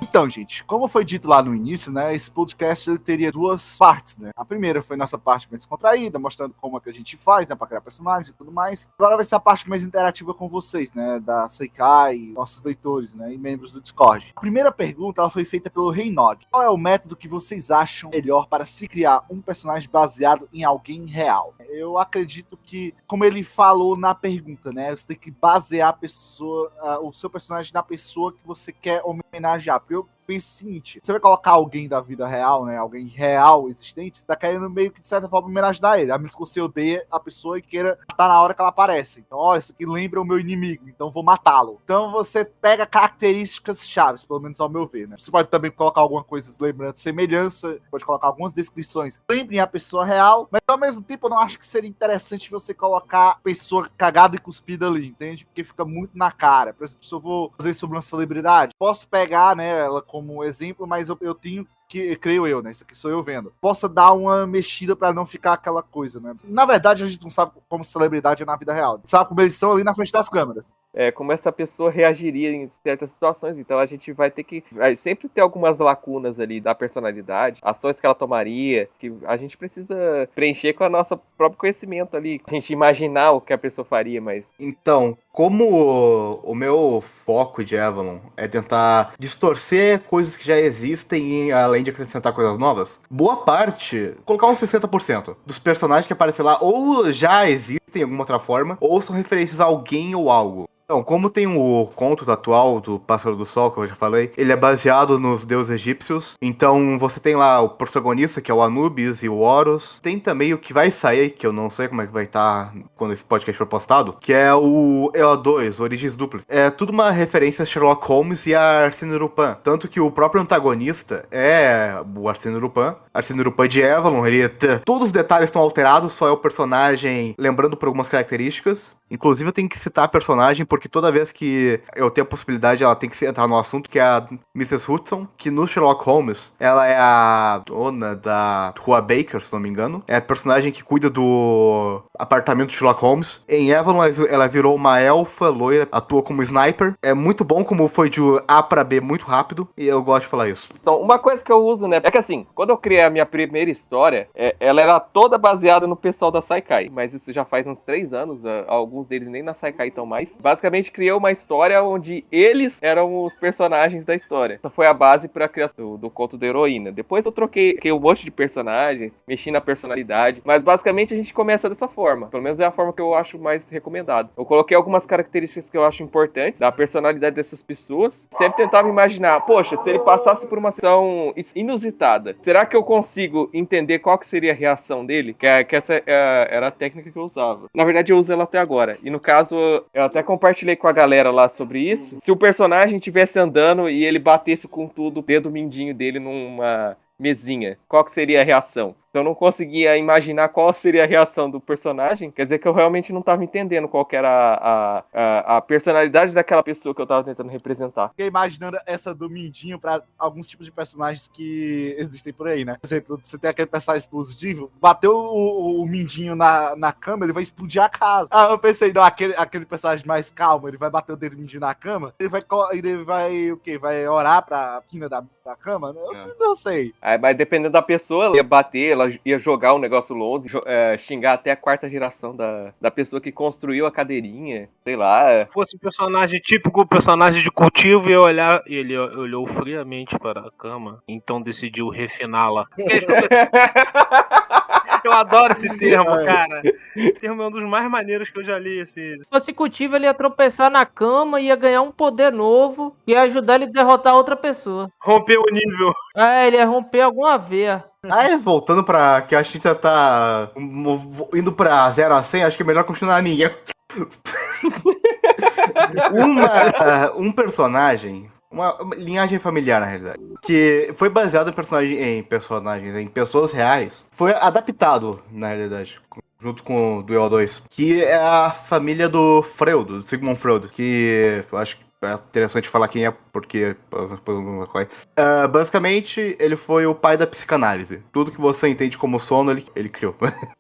Então, gente, como foi dito lá no início, né, esse podcast ele teria 2 partes, né? A primeira foi nossa parte mais descontraída, mostrando como é que a gente faz, né, pra criar personagens e tudo mais. Agora vai ser a parte mais interativa com vocês, né, da Seikai, nossos leitores, né, e membros do Discord. A primeira pergunta, ela foi feita pelo Reynog. Qual é o método que vocês acham melhor para se criar um personagem baseado em alguém real? Eu acredito que, como ele falou na pergunta, né, você tem que basear a pessoa, o seu personagem na pessoa que você quer homenagear. Porque pensa o seguinte, você vai colocar alguém da vida real, né, alguém real existente, você tá querendo meio que, de certa forma, homenagear ele, a menos que você odeia a pessoa e queira matar na hora que ela aparece. Então, ó, isso aqui lembra o meu inimigo, então vou matá-lo. Então você pega características chaves, pelo menos ao meu ver, né. Você pode também colocar alguma coisa lembrando semelhança, pode colocar algumas descrições, lembrem a pessoa real, mas ao mesmo tempo eu não acho que seria interessante você colocar pessoa cagada e cuspida ali, entende? Porque fica muito na cara. Por exemplo, se eu vou fazer sobre uma celebridade, posso pegar, né, ela como exemplo, mas eu tenho que, creio eu, né? Isso aqui sou eu vendo. Possa dar uma mexida pra não ficar aquela coisa, né? Na verdade, a gente não sabe como celebridade é na vida real. A gente sabe como eles são ali na frente das câmeras. Como essa pessoa reagiria em certas situações. Então a gente vai ter que sempre ter algumas lacunas ali da personalidade, ações que ela tomaria, que a gente precisa preencher com o nosso próprio conhecimento ali. A gente imaginar o que a pessoa faria, mas... Então, como o meu foco de Avalon é tentar distorcer coisas que já existem, além de acrescentar coisas novas, boa parte, colocar uns 60% dos personagens que aparecem lá ou já existem de alguma outra forma, ou são referências a alguém ou algo. Então, como tem o conto atual do Pássaro do Sol, que eu já falei, ele é baseado nos deuses egípcios. Então, você tem lá o protagonista, que é o Anubis e o Horus. Tem também o que vai sair, que eu não sei como é que vai estar quando esse podcast for postado, que é o EO2, Origens Duplas. É tudo uma referência a Sherlock Holmes e a Arsène Lupin. Tanto que o próprio antagonista é o Arsène Lupin. Arsène Lupin de Avalon, todos os detalhes estão alterados, só é o personagem lembrando por algumas características. Inclusive eu tenho que citar a personagem, porque toda vez que eu tenho a possibilidade, ela tem que entrar no assunto, que é a Mrs. Hudson, que no Sherlock Holmes, ela é a dona da Rua Baker, se não me engano. É a personagem que cuida do apartamento de Sherlock Holmes. Em Avalon, ela virou uma elfa loira, atua como sniper. É muito bom como foi de A pra B muito rápido, e eu gosto de falar isso. Então, uma coisa que eu uso, né, é que assim, quando eu criei a minha primeira história, ela era toda baseada no pessoal da Saikai, mas isso já faz uns 3 anos, alguns deles nem na Saikai estão mais. Basicamente, criei uma história onde eles eram os personagens da história. Essa foi a base para a criação do conto da heroína. Depois eu troquei um monte de personagens, mexi na personalidade, mas basicamente a gente começa dessa forma. Pelo menos é a forma que eu acho mais recomendada. Eu coloquei algumas características que eu acho importantes da personalidade dessas pessoas. Sempre tentava imaginar, poxa, se ele passasse por uma situação inusitada, será que eu consigo entender qual que seria a reação dele? Que essa era a técnica que eu usava. Na verdade, eu uso ela até agora. E no caso, eu até compartilhei com a galera lá sobre isso. Se o personagem estivesse andando e ele batesse com tudo o dedo mindinho dele numa mesinha, qual que seria a reação? Então eu não conseguia imaginar qual seria a reação do personagem, quer dizer que eu realmente não estava entendendo qual que era a personalidade daquela pessoa que eu estava tentando representar. Fiquei imaginando essa do Mindinho pra alguns tipos de personagens que existem por aí, né? Por exemplo, você tem aquele personagem explosivo, bateu o Mindinho na cama, ele vai explodir a casa. Ah, eu pensei, não, aquele personagem mais calmo, ele vai bater o dedo Mindinho na cama, ele vai o quê? Vai orar pra quina da cama? Eu não sei. Mas dependendo da pessoa, ela ia bater, ela ia jogar um negócio longe, xingar até a 4ª geração da pessoa que construiu a cadeirinha, sei lá. Se fosse um personagem típico, personagem de cultivo, ia olhar, e ele olhou friamente para a cama, então decidiu refiná-la. Eu adoro esse termo, cara. Esse termo é um dos mais maneiros que eu já li. Se fosse cultivo, ele ia tropeçar na cama, ia ganhar um poder novo, e ia ajudar ele a derrotar outra pessoa. Romper o nível. Ele ia romper alguma veia. Mas voltando pra que a gente já tá indo pra 0 a 100, acho que é melhor continuar a minha. Um personagem, uma linhagem familiar, na realidade, que foi baseado em pessoas reais, foi adaptado, na realidade, junto com o Duel 2, que é a família do Freud, do Sigmund Freud, que eu acho que é interessante falar quem é, porque... basicamente, ele foi o pai da psicanálise. Tudo que você entende como sono, ele criou.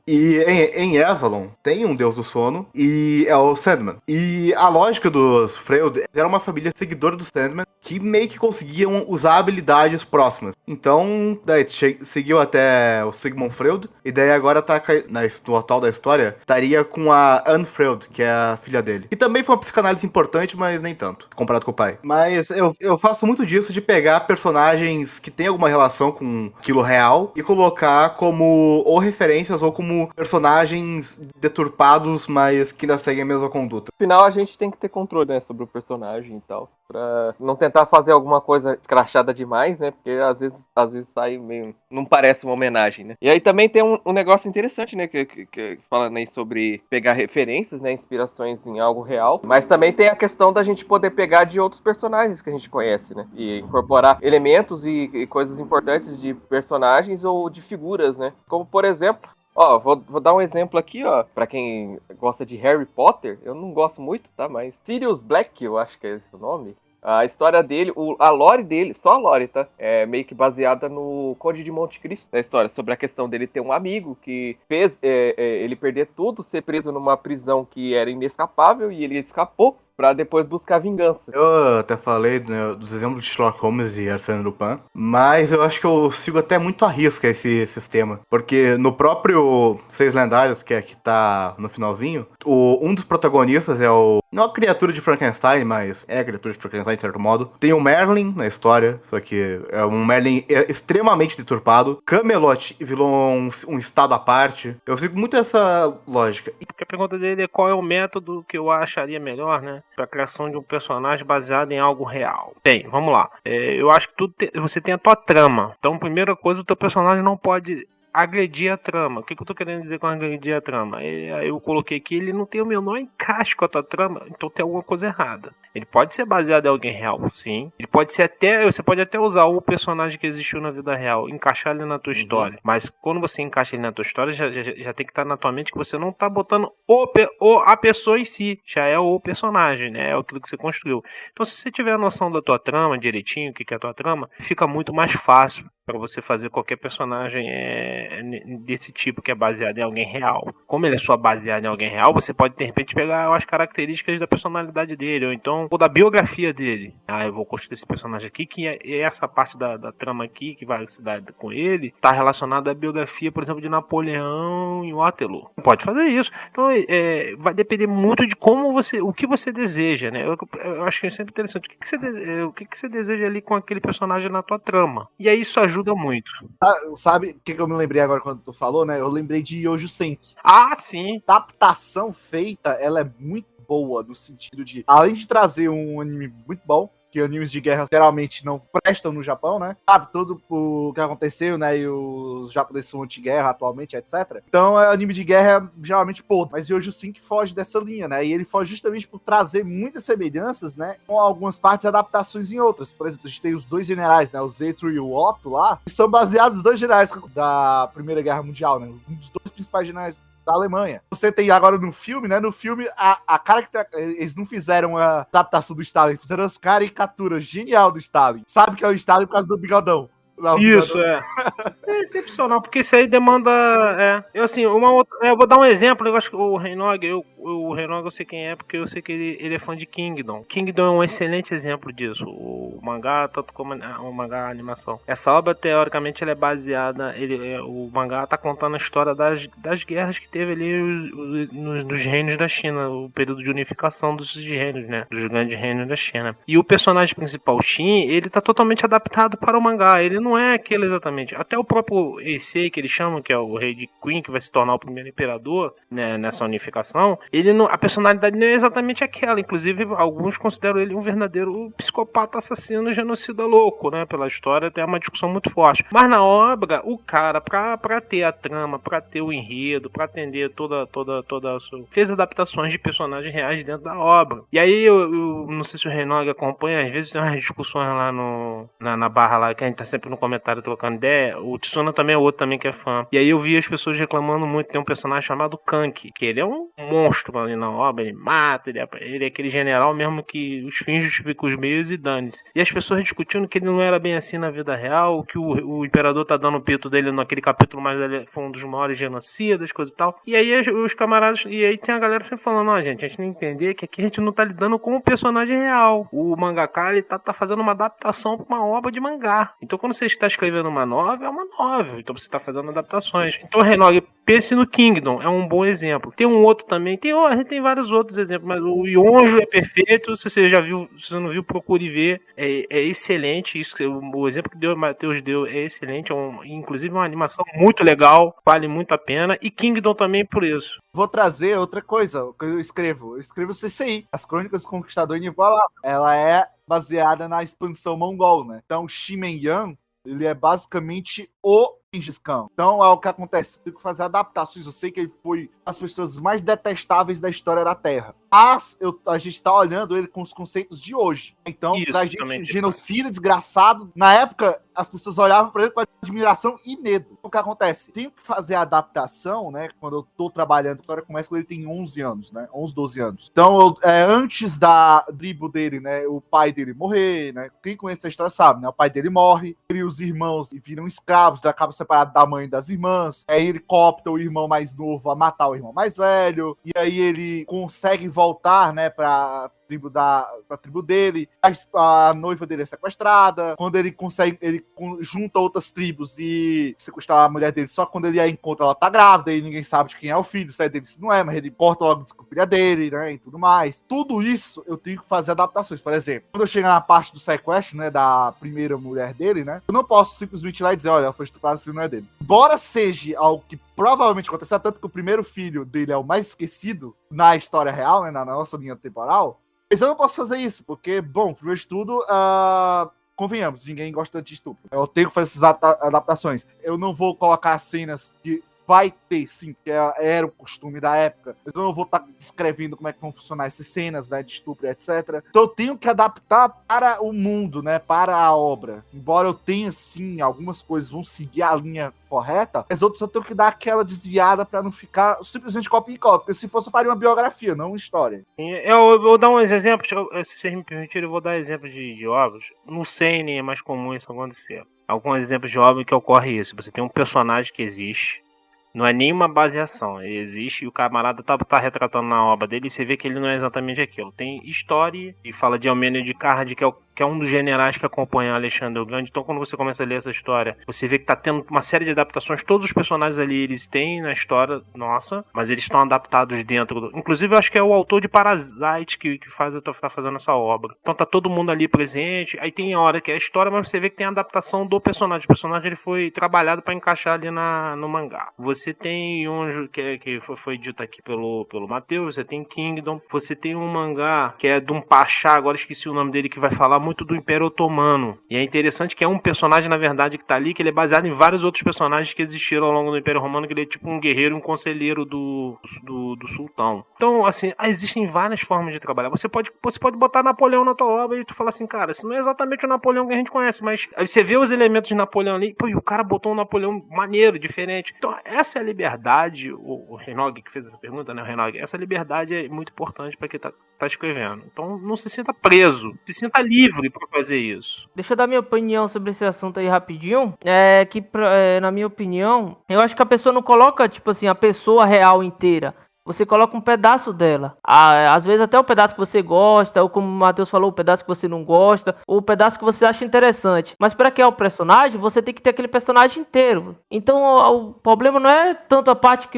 E em Avalon, tem um deus do sono, e é o Sandman. E a lógica dos Freud era uma família seguidora do Sandman, que meio que conseguiam usar habilidades próximas. Então, daí seguiu até o Sigmund Freud, e daí agora tá no atual da história, estaria com a Anne Freud, que é a filha dele. E também foi uma psicanálise importante, mas nem tanto, comparado com o pai. Mas eu faço muito disso de pegar personagens que têm alguma relação com aquilo real e colocar como ou referências ou como personagens deturpados, mas que ainda seguem a mesma conduta. No final, a gente tem que ter controle, né, sobre o personagem e tal. Pra não tentar fazer alguma coisa escrachada demais, né? Porque às vezes sai meio. Não parece uma homenagem, né? E aí também tem um negócio interessante, né? Que falando aí sobre pegar referências, né? Inspirações em algo real. Mas também tem a questão da gente poder pegar de outros personagens que a gente conhece, né? E incorporar elementos e coisas importantes de personagens ou de figuras, né? Como, por exemplo. Ó, vou dar um exemplo aqui, ó. Pra quem gosta de Harry Potter, eu não gosto muito, tá? Mas Sirius Black, eu acho que é esse o nome. A história dele, a lore dele, só a lore, tá? É meio que baseada no Conde de Monte Cristo, da história, sobre a questão dele ter um amigo que fez ele perder tudo, ser preso numa prisão que era inescapável e ele escapou pra depois buscar vingança. Eu até falei, né, dos exemplos de Sherlock Holmes e Arsène Lupin, mas eu acho que eu sigo até muito à risca esse sistema, porque no próprio Seis Lendários, que é que tá no finalzinho, um dos protagonistas é não a criatura de Frankenstein, mas é a criatura de Frankenstein de certo modo. Tem o Merlin na história, só que é um Merlin extremamente deturpado. Camelot virou um estado à parte. Eu sigo muito essa lógica. Porque a pergunta dele é qual é o método que eu acharia melhor, né? Pra criação de um personagem baseado em algo real. Bem, vamos lá. Eu acho que você tem a tua trama. Então, primeira coisa, o teu personagem não pode agredir a trama. O que eu tô querendo dizer com agredir a trama? Eu coloquei que ele não tem o menor encaixe com a tua trama, então tem alguma coisa errada. Ele pode ser baseado em alguém real, sim. Ele pode ser você pode até usar o personagem que existiu na vida real, encaixar ele na tua história. Mas quando você encaixa ele na tua história, já tem que estar na tua mente que você não tá botando a pessoa em si, já é o personagem, né? É aquilo que você construiu. Então, se você tiver a noção da tua trama direitinho, o que é a tua trama, fica muito mais fácil para você fazer qualquer personagem desse tipo que é baseado em alguém real. Como ele é só baseado em alguém real, você pode de repente pegar as características da personalidade dele, ou então da biografia dele. Eu vou construir esse personagem aqui, que é essa parte da trama aqui que vai se dar com ele, está relacionada à biografia, por exemplo, de Napoleão e Waterloo. Pode fazer isso. Então vai depender muito de o que você deseja, né? Eu acho que é sempre interessante. O que você deseja ali com aquele personagem na tua trama? E aí isso ajuda muito. Sabe o que eu me lembrei agora quando tu falou, né? Eu lembrei de Yojo Senki. Ah, sim. A adaptação feita, ela é muito boa no sentido de, além de trazer um anime muito bom, que animes de guerra geralmente não prestam no Japão, né? Sabe tudo o que aconteceu, né? E os japoneses são anti-guerra atualmente, etc. Então, anime de guerra é geralmente podre. Mas Yojo Senki foge dessa linha, né? E ele foge justamente por trazer muitas semelhanças, né? Com algumas partes e adaptações em outras. Por exemplo, a gente tem os dois generais, né? O Zetro e o Otto lá, que são baseados nos dois generais da Primeira Guerra Mundial, né? Um dos dois principais generais da Alemanha. Você tem agora no filme, né? No filme, eles não fizeram a adaptação do Stalin, fizeram as caricaturas genial do Stalin. Sabe que é o Stalin por causa do bigodão. Isso, é excepcional, porque isso aí demanda. Eu vou dar um exemplo. Eu acho que o Reinog, eu sei quem é, porque eu sei que ele é fã de Kingdom. Kingdom é um excelente exemplo disso. O mangá, tanto como o mangá, a animação. Essa obra, teoricamente, ela é baseada. O mangá tá contando a história das guerras que teve ali nos reinos da China, o período de unificação dos reinos, né? Dos grandes reinos da China. E o personagem principal, Shin, ele tá totalmente adaptado para o mangá. Ele não é aquele exatamente. Até o próprio Heisei, que eles chamam, que é o rei de Queen, que vai se tornar o primeiro imperador, né, nessa unificação, a personalidade não é exatamente aquela. Inclusive, alguns consideram ele um verdadeiro psicopata, assassino, genocida louco, né? Pela história, tem uma discussão muito forte. Mas na obra, o cara, pra ter a trama, pra ter o enredo, pra atender toda a sua... fez adaptações de personagens reais dentro da obra. E aí, eu não sei se o Reinog acompanha, às vezes tem umas discussões lá na barra lá, que a gente tá sempre no comentário trocando ideia. O Tsuna também é outro também que é fã. E aí eu vi as pessoas reclamando muito. Tem um personagem chamado Kanki, que ele é um monstro ali na obra, ele mata, ele é aquele general mesmo que os fins justificam os meios e dane-se. E as pessoas discutindo que ele não era bem assim na vida real, que o imperador tá dando o pito dele naquele capítulo, mas ele foi um dos maiores genocidas, coisa e tal. E aí os camaradas, e aí tem a galera sempre falando, a gente tem que entender que aqui a gente não tá lidando com um personagem real. O mangaka, ele tá fazendo uma adaptação pra uma obra de mangá. Então quando você está escrevendo uma novela, é uma novel, então você tá fazendo adaptações. Então, Renog, pense no Kingdom, é um bom exemplo. Tem um outro também, a gente tem vários outros exemplos, mas o Yonjo é perfeito, se você já viu, se você não viu, procure ver, é excelente, isso, o exemplo que o Matheus deu é excelente, inclusive uma animação muito legal, vale muito a pena, e Kingdom também por isso. Vou trazer outra coisa que eu escrevo. Eu escrevo CCI, As Crônicas do Conquistador Inivalável. Ela é baseada na expansão mongol, né? Então, Shimen Yan, ele é basicamente o Gengis Khan. Então, é o que acontece. Eu tenho que fazer adaptações. Eu sei que ele foi as pessoas mais detestáveis da história da Terra. Mas a gente tá olhando ele com os conceitos de hoje. Então, Isso, pra gente, também. genocida, desgraçado. Na época, as pessoas olhavam pra ele com admiração e medo. O que acontece? Tenho que fazer a adaptação, né? Quando eu tô trabalhando, a história começa quando ele tem 11 anos, né? 11, 12 anos. Então, antes da tribo dele, né? O pai dele morrer, né? Quem conhece a história sabe, né? O pai dele morre, ele e os irmãos viram escravos, ele acaba separado da mãe e das irmãs. Aí ele copta o irmão mais novo a matar o irmão mais velho. E aí ele consegue voltar, né? Pra tribo dele, a noiva dele é sequestrada, quando ele consegue, ele junta outras tribos e sequestrar a mulher dele, só quando ele a encontra ela tá grávida e ninguém sabe de quem é o filho, se é dele, se não é, mas ele corta logo a filha dele, né, e tudo mais. Tudo isso eu tenho que fazer adaptações, por exemplo, quando eu chegar na parte do sequestro, né, da primeira mulher dele, né, eu não posso simplesmente ir lá e dizer, olha, ela foi estuprada, o filho não é dele. Embora seja algo que provavelmente aconteceu, tanto que o primeiro filho dele é o mais esquecido na história real, né, na nossa linha temporal. Mas eu não posso fazer isso, porque, bom, primeiro de tudo, convenhamos, ninguém gosta de estupro. Eu tenho que fazer essas adaptações. Eu não vou colocar cenas que vai ter, sim, que era o costume da época. Mas eu não vou estar descrevendo como é que vão funcionar essas cenas, né, de estupro, etc. Então eu tenho que adaptar para o mundo, né, para a obra. Embora eu tenha, sim, algumas coisas vão seguir a linha correta, as outras eu tenho que dar aquela desviada para não ficar simplesmente copia e cola. Porque se fosse, eu faria uma biografia, não uma história. Eu vou dar uns exemplos, se vocês me permitirem, eu vou dar exemplos de obras. No Seinen é mais comum isso acontecer. Alguns exemplos de obra que ocorre isso. Você tem um personagem que existe, não é nenhuma baseação, ele existe e o camarada tá retratando na obra dele e você vê que ele não é exatamente aquilo. Tem história e fala de Almênio de Card, que é um dos generais que acompanha Alexandre o Grande. Então quando você começa a ler essa história, você vê que tá tendo uma série de adaptações. Todos os personagens ali, eles têm na história nossa, mas eles estão adaptados dentro. Inclusive eu acho que é o autor de Parasite que tá fazendo essa obra. Então tá todo mundo ali presente. Aí tem a hora que é a história, mas você vê que tem a adaptação do personagem. O personagem ele foi trabalhado para encaixar ali no mangá. Você tem Yonjo, que foi dito aqui pelo Matheus, você tem Kingdom, você tem um mangá que é de um pachá, agora esqueci o nome dele, que vai falar muito do Império Otomano. E é interessante que é um personagem, na verdade, que tá ali, que ele é baseado em vários outros personagens que existiram ao longo do Império Romano, que ele é tipo um guerreiro, um conselheiro do sultão. Então, assim, existem várias formas de trabalhar. Você pode botar Napoleão na tua obra e tu fala assim, cara, isso não é exatamente o Napoleão que a gente conhece, mas aí você vê os elementos de Napoleão ali, pô, e o cara botou um Napoleão maneiro, diferente. Então, essa é a liberdade, o Renog que fez essa pergunta, né, o Renog, essa liberdade é muito importante para quem tá escrevendo. Então, não se sinta preso, se sinta livre para fazer isso. Deixa eu dar minha opinião sobre esse assunto aí rapidinho. Na minha opinião, eu acho que a pessoa não coloca, tipo assim, a pessoa real inteira. Você coloca um pedaço dela. Às vezes até o pedaço que você gosta, ou como o Matheus falou, o pedaço que você não gosta, ou o pedaço que você acha interessante. Mas para criar o personagem, você tem que ter aquele personagem inteiro. Então o problema não é tanto a parte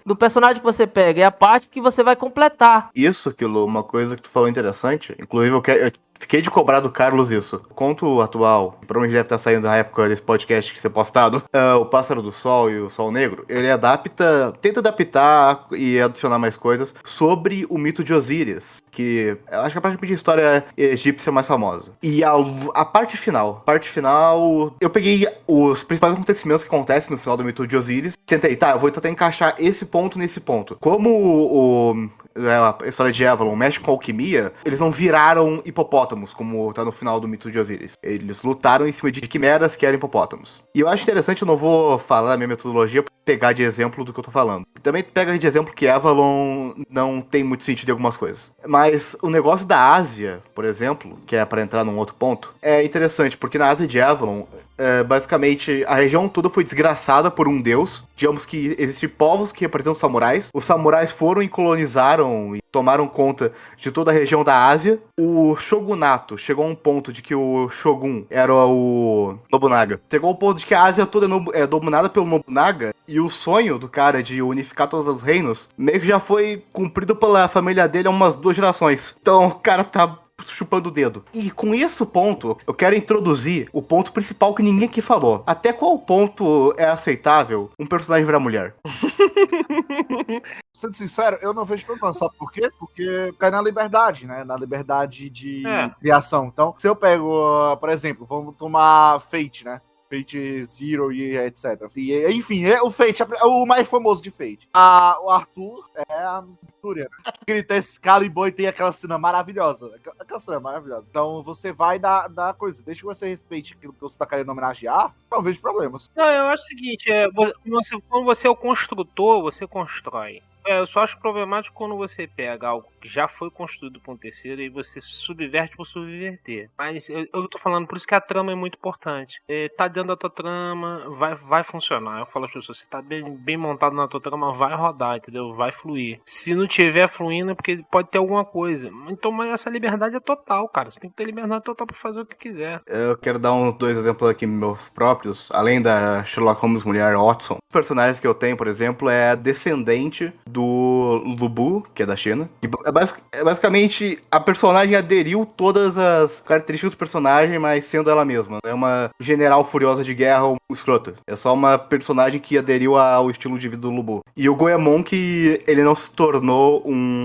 do personagem que você pega, é a parte que você vai completar. Isso, Kilo, uma coisa que tu falou interessante. Inclusive, eu fiquei de cobrar do Carlos isso. O conto atual, provavelmente deve estar saindo na época desse podcast que ser postado, O Pássaro do Sol e o Sol Negro, ele tenta adaptar e adicionar mais coisas sobre o mito de Osíris, que eu acho que a parte de história egípcia mais famosa. E a parte final, eu peguei os principais acontecimentos que acontecem no final do mito de Osíris, tentei, eu vou tentar encaixar esse ponto nesse ponto. Como a história de Avalon mexe com alquimia, eles não viraram hipopótamos, como tá no final do mito de Osíris. Eles lutaram em cima de quimeras que eram hipopótamos. E eu acho interessante, eu não vou falar da minha metodologia, pegar de exemplo do que eu tô falando. Também pega de exemplo que Avalon não tem muito sentido em algumas coisas. Mas o negócio da Ásia, por exemplo, que é pra entrar num outro ponto, é interessante, porque na Ásia de Avalon, basicamente, a região toda foi desgraçada por um deus. Digamos que existem povos que representam samurais. Os samurais foram e colonizaram e tomaram conta de toda a região da Ásia. O shogunato chegou a um ponto de que o shogun era o Nobunaga. Chegou ao ponto de que a Ásia toda é dominada pelo Nobunaga, e o sonho do cara de unificar todos os reinos meio que já foi cumprido pela família dele há umas 2 gerações. Então o cara tá chupando o dedo. E com esse ponto, eu quero introduzir o ponto principal que ninguém aqui falou. Até qual ponto é aceitável um personagem virar mulher? Sendo sincero, eu não vejo problema, sabe por quê? Porque cai na liberdade, né? Na liberdade de criação. Então, se eu pego, por exemplo, vamos tomar Fate, né? Fate Zero e etc. E, enfim, o Fate, o mais famoso de Fate. O Arthur é a Victoria, né? Ele tem esse Calibur e tem aquela cena maravilhosa. Aquela cena maravilhosa. Então você vai dar coisa. Desde que você respeite aquilo que você tá querendo homenagear, não vejo problemas. Não, eu acho o seguinte, quando você é o construtor, você constrói. Eu só acho problemático quando você pega algo que já foi construído por um terceiro e você subverte por subverter. Mas eu tô falando, por isso que a trama é muito importante. Tá dentro da tua trama, vai funcionar. Eu falo às pessoas, você tá bem montado na tua trama, vai rodar, entendeu? Vai fluir. Se não tiver fluindo é porque pode ter alguma coisa. Então, mas essa liberdade é total, cara. Você tem que ter liberdade total pra fazer o que quiser. Eu quero dar 2 exemplos aqui meus próprios. Além da Sherlock Holmes mulher Watson, os personagens que eu tenho, por exemplo, é descendente do Lubu, que é da China. E basicamente, a personagem aderiu todas as características do personagem, mas sendo ela mesma. É uma general furiosa de guerra ou escrota. É só uma personagem que aderiu ao estilo de vida do Lubu. E o Goemon, que ele não se tornou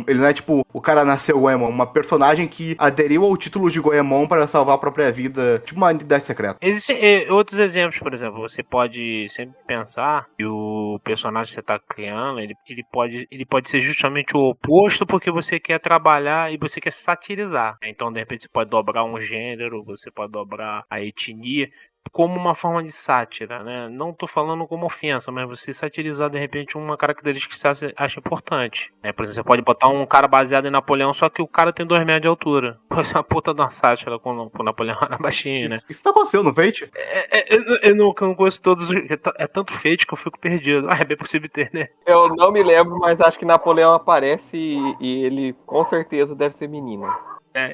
ele não é tipo, o cara nasceu Goemon. Uma personagem que aderiu ao título de Goemon para salvar a própria vida. Tipo uma entidade secreta. Existem outros exemplos, por exemplo. Você pode sempre pensar que o personagem que você tá criando, ele pode ser justamente o oposto, porque você quer trabalhar e você quer satirizar. Então, de repente, você pode dobrar um gênero, você pode dobrar a etnia, como uma forma de sátira, né? Não tô falando como ofensa, mas você satirizar, de repente, uma característica que você acha importante. Por exemplo, você pode botar um cara baseado em Napoleão, só que o cara tem 2 metros de altura. Pode ser uma puta de uma sátira com o Napoleão era baixinho, né? Isso tá acontecendo no Fate? Eu não conheço todos, é tanto Fate que eu fico perdido. É bem possível ter, né? Eu não me lembro, mas acho que Napoleão aparece e ele com certeza deve ser menino.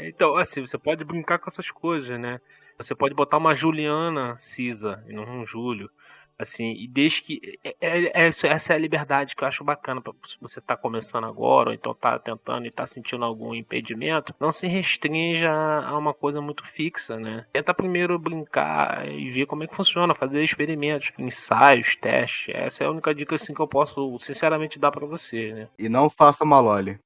Então, assim, você pode brincar com essas coisas, né? Você pode botar uma Juliana Cisa e não um Júlio. Assim, e desde que. Essa é a liberdade que eu acho bacana pra você tá começando agora, ou então tá tentando e tá sentindo algum impedimento. Não se restrinja a uma coisa muito fixa, né? Tenta primeiro brincar e ver como é que funciona, fazer experimentos, ensaios, testes. Essa é a única dica assim que eu posso sinceramente dar pra você, né? E não faça malole.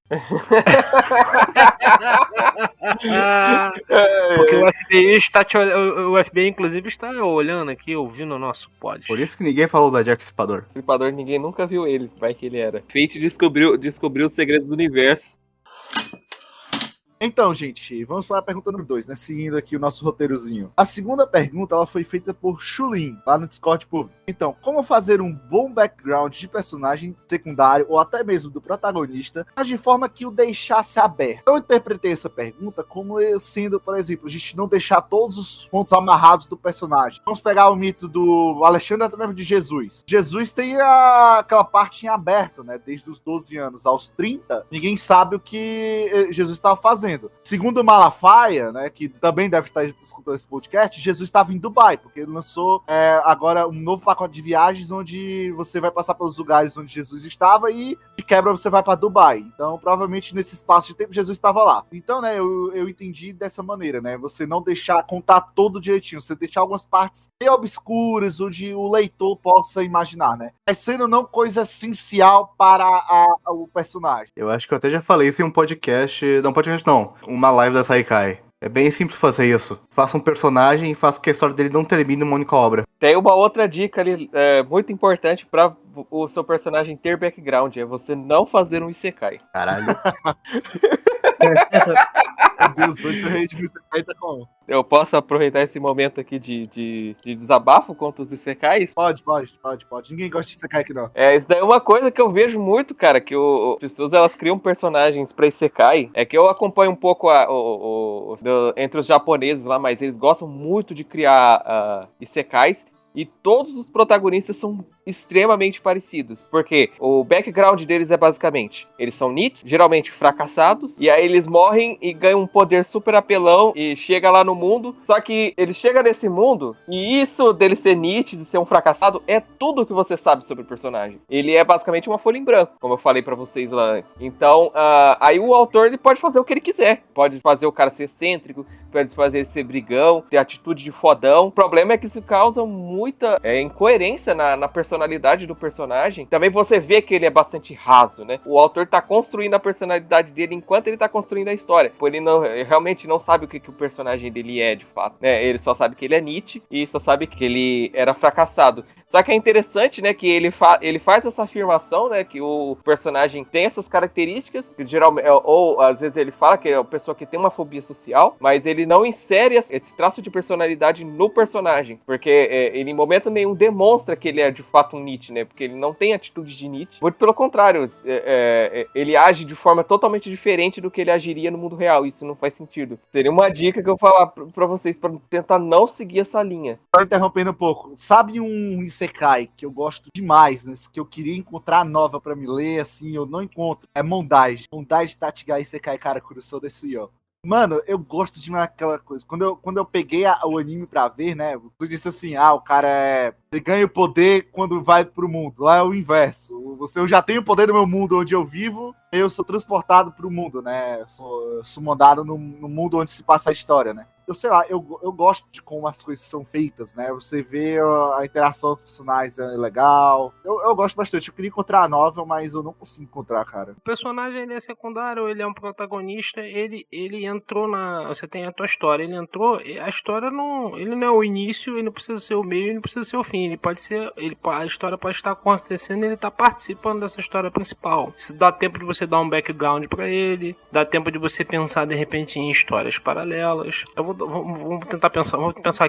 Porque o FBI inclusive está olhando aqui, ouvindo o nosso pod. Por isso que ninguém falou da Jack Stripador. Stripador, ninguém nunca viu ele, vai que ele era. Fate descobriu os segredos do universo. Então, gente, vamos para a pergunta número 2, né? Seguindo aqui o nosso roteirozinho. A segunda pergunta, ela foi feita por Chulin, lá no Discord público. Então, como fazer um bom background de personagem secundário, ou até mesmo do protagonista, mas de forma que o deixasse aberto? Eu interpretei essa pergunta como sendo, por exemplo, a gente não deixar todos os pontos amarrados do personagem. Vamos pegar o mito do Alexandre até mesmo de Jesus. Jesus tem aquela parte em aberto, né? Desde os 12 anos aos 30, ninguém sabe o que Jesus estava fazendo. Segundo Malafaia, né, que também deve estar escutando esse podcast, Jesus estava em Dubai, porque ele lançou agora um novo pacote de viagens onde você vai passar pelos lugares onde Jesus estava e de quebra você vai para Dubai. Então, provavelmente nesse espaço de tempo Jesus estava lá. Então, né, eu entendi dessa maneira, né, você não deixar contar todo direitinho, você deixar algumas partes meio obscuras onde o leitor possa imaginar, né, mas sendo não coisa essencial para o personagem. Eu acho que eu até já falei isso em um podcast, não, uma live da Saikai. É bem simples fazer isso. Faça um personagem e faça que a história dele não termine uma única obra. Tem uma outra dica ali muito importante pra o seu personagem ter background, é você não fazer um Isekai. Caralho. Meu Deus, hoje o rei do Isekai tá como? Eu posso aproveitar esse momento aqui de desabafo contra os Isekais? Pode. Ninguém gosta de Isekai aqui, não. Isso daí é uma coisa que eu vejo muito, cara, que as pessoas elas criam personagens pra Isekai. É que eu acompanho um pouco entre os japoneses lá, mas eles gostam muito de criar Isekais. E todos os protagonistas são extremamente parecidos. Porque o background deles é basicamente: eles são NEET, geralmente fracassados, e aí eles morrem e ganham um poder super apelão e chega lá no mundo. Só que ele chega nesse mundo, e isso dele ser NEET, de ser um fracassado, é tudo que você sabe sobre o personagem. Ele é basicamente uma folha em branco, como eu falei pra vocês lá antes. Então, aí o autor ele pode fazer o que ele quiser. Pode fazer o cara ser excêntrico, pode fazer ele ser brigão, ter atitude de fodão. O problema é que isso causa muita incoerência na personalidade do personagem. Também você vê que ele é bastante raso, né? O autor tá construindo a personalidade dele enquanto ele tá construindo a história. Ele realmente não sabe o que o personagem dele é, de fato, né? Ele só sabe que ele é Nietzsche e só sabe que ele era fracassado. Só que é interessante, né, que ele faz essa afirmação, né, que o personagem tem essas características, que geralmente, ou às vezes ele fala que é uma pessoa que tem uma fobia social, mas ele não insere esse traço de personalidade no personagem, porque ele em momento nenhum demonstra que ele é de fato um Nietzsche, né, porque ele não tem atitude de Nietzsche. Muito pelo contrário, ele age de forma totalmente diferente do que ele agiria no mundo real, isso não faz sentido. Seria uma dica que eu vou falar pra vocês, pra tentar não seguir essa linha. Só interrompendo um pouco, sabe um Isekai que eu gosto demais, né, que eu queria encontrar nova pra me ler, assim, eu não encontro, é Mondai Tachigai Isekai Kara Kurusou Desu Yo. Mano, eu gosto de aquela coisa. Quando eu peguei o anime pra ver, né? Tu disse assim, o cara ele ganha o poder quando vai pro mundo. Lá é o inverso. Eu já tenho o poder no meu mundo onde eu vivo, eu sou transportado pro mundo, né? Eu sou mandado no mundo onde se passa a história, né? Eu sei lá, eu gosto de como as coisas são feitas, né? Você vê a interação dos personagens é legal. Eu gosto bastante. Eu queria encontrar a novel, mas eu não consigo encontrar, cara. O personagem ele é secundário, ele é um protagonista, ele entrou você tem a tua história, ele entrou, a história não, ele não é o início, ele não precisa ser o meio, ele não precisa ser o fim, ele pode ser, a história pode estar acontecendo, ele tá participando dessa história principal. Se dá tempo de você dar um background pra ele, dá tempo de você pensar de repente em histórias paralelas. Vamos tentar pensar, vamos pensar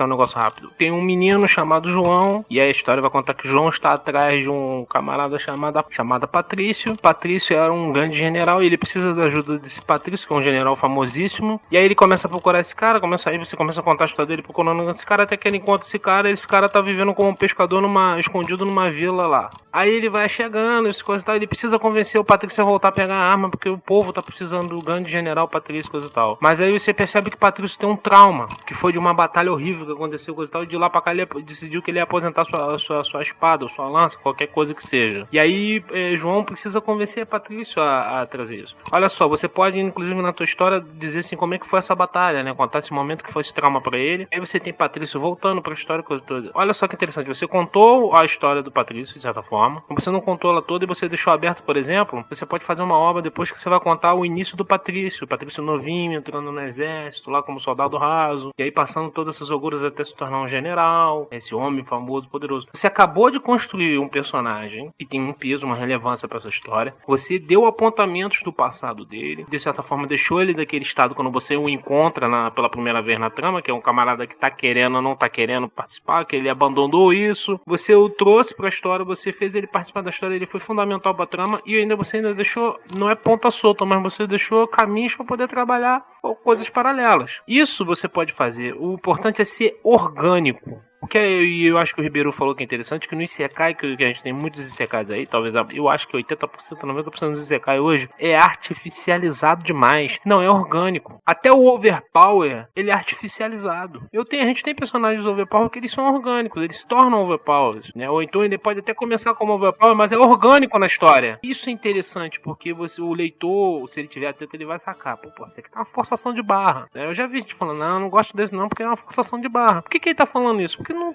um negócio rápido. Tem um menino chamado João, e a história vai contar que João está atrás de um camarada chamado Patrício. Patrício era um grande general e ele precisa da ajuda desse Patrício, que é um general famosíssimo. E aí ele começa a procurar esse cara, você começa a contar a história dele procurando esse cara, até que ele encontra esse cara tá vivendo como um pescador escondido numa vila lá. Aí ele vai chegando, esse coisa e tal, ele precisa convencer o Patrício a voltar a pegar a arma, porque o povo tá precisando do grande general Patrício, coisa e tal. Mas aí você percebe que Patrício tem um trauma, que foi de uma batalha horrível que aconteceu, coisa e tal, e de lá pra cá ele decidiu que ele ia aposentar sua espada, ou sua lança, qualquer coisa que seja. E aí João precisa convencer Patrício a trazer isso. Olha só, você pode, inclusive na tua história, dizer assim como é que foi essa batalha, né? Contar esse momento que foi esse trauma pra ele. Aí você tem Patrício voltando pra história, coisa toda. Olha só que interessante, você contou a história do Patrício, de certa forma, você não contou ela toda e você deixou aberto, por exemplo, você pode fazer uma obra depois que você vai contar o início do Patrício. O Patrício novinho, entrando no exército, lá como soldado raso, e aí passando todas essas loucuras até se tornar um general, esse homem famoso, poderoso. Você acabou de construir um personagem que tem um peso, uma relevância pra essa história. Você deu apontamentos do passado dele, de certa forma deixou ele daquele estado quando você o encontra pela primeira vez na trama, que é um camarada que tá querendo ou não tá querendo participar, que ele abandonou isso. Você o trouxe pra história, você fez ele participar da história, ele foi fundamental pra trama, e você ainda deixou, não é ponta solta, mas você deixou caminhos pra poder trabalhar ou coisas paralelas. Isso você pode fazer. O importante é ser orgânico. Porque eu acho que o Ribeiro falou que é interessante, que no Isekai, que a gente tem muitos Isekais aí, talvez eu acho que 80%, 90% dos Isekai hoje é artificializado demais. Não, é orgânico. Até o Overpower, ele é artificializado. A gente tem personagens Overpower que eles são orgânicos, eles se tornam Overpowers, né? Ou então ele pode até começar como Overpower, mas é orgânico na história. Isso é interessante, porque o leitor, se ele tiver atento, ele vai sacar. Pô, isso aqui tá uma forçação de barra. Eu já vi gente falando, não gosto desse não, porque é uma forçação de barra. Por que ele tá falando isso? Porque porque não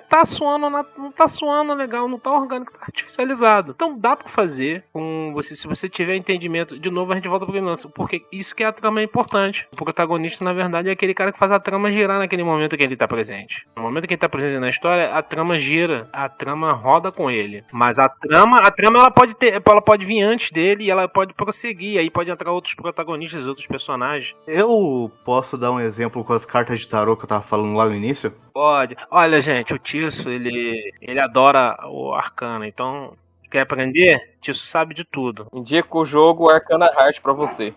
tá suando legal, não tá orgânico, tá artificializado. Então dá pra fazer com você, se você tiver entendimento. De novo a gente volta pro lance, porque isso que é a trama é importante. O protagonista, na verdade, é aquele cara que faz a trama girar naquele momento que ele tá presente. No momento que ele tá presente na história, a trama gira, a trama roda com ele. Mas a trama ela pode vir antes dele e ela pode prosseguir, aí pode entrar outros protagonistas, outros personagens. Eu posso dar um exemplo com as cartas de tarô que eu tava falando lá no início? Pode. Olha, gente, o Tisso, ele adora o Arcana, então quer aprender? Tisso sabe de tudo. Indica o jogo Arcana Heart pra você.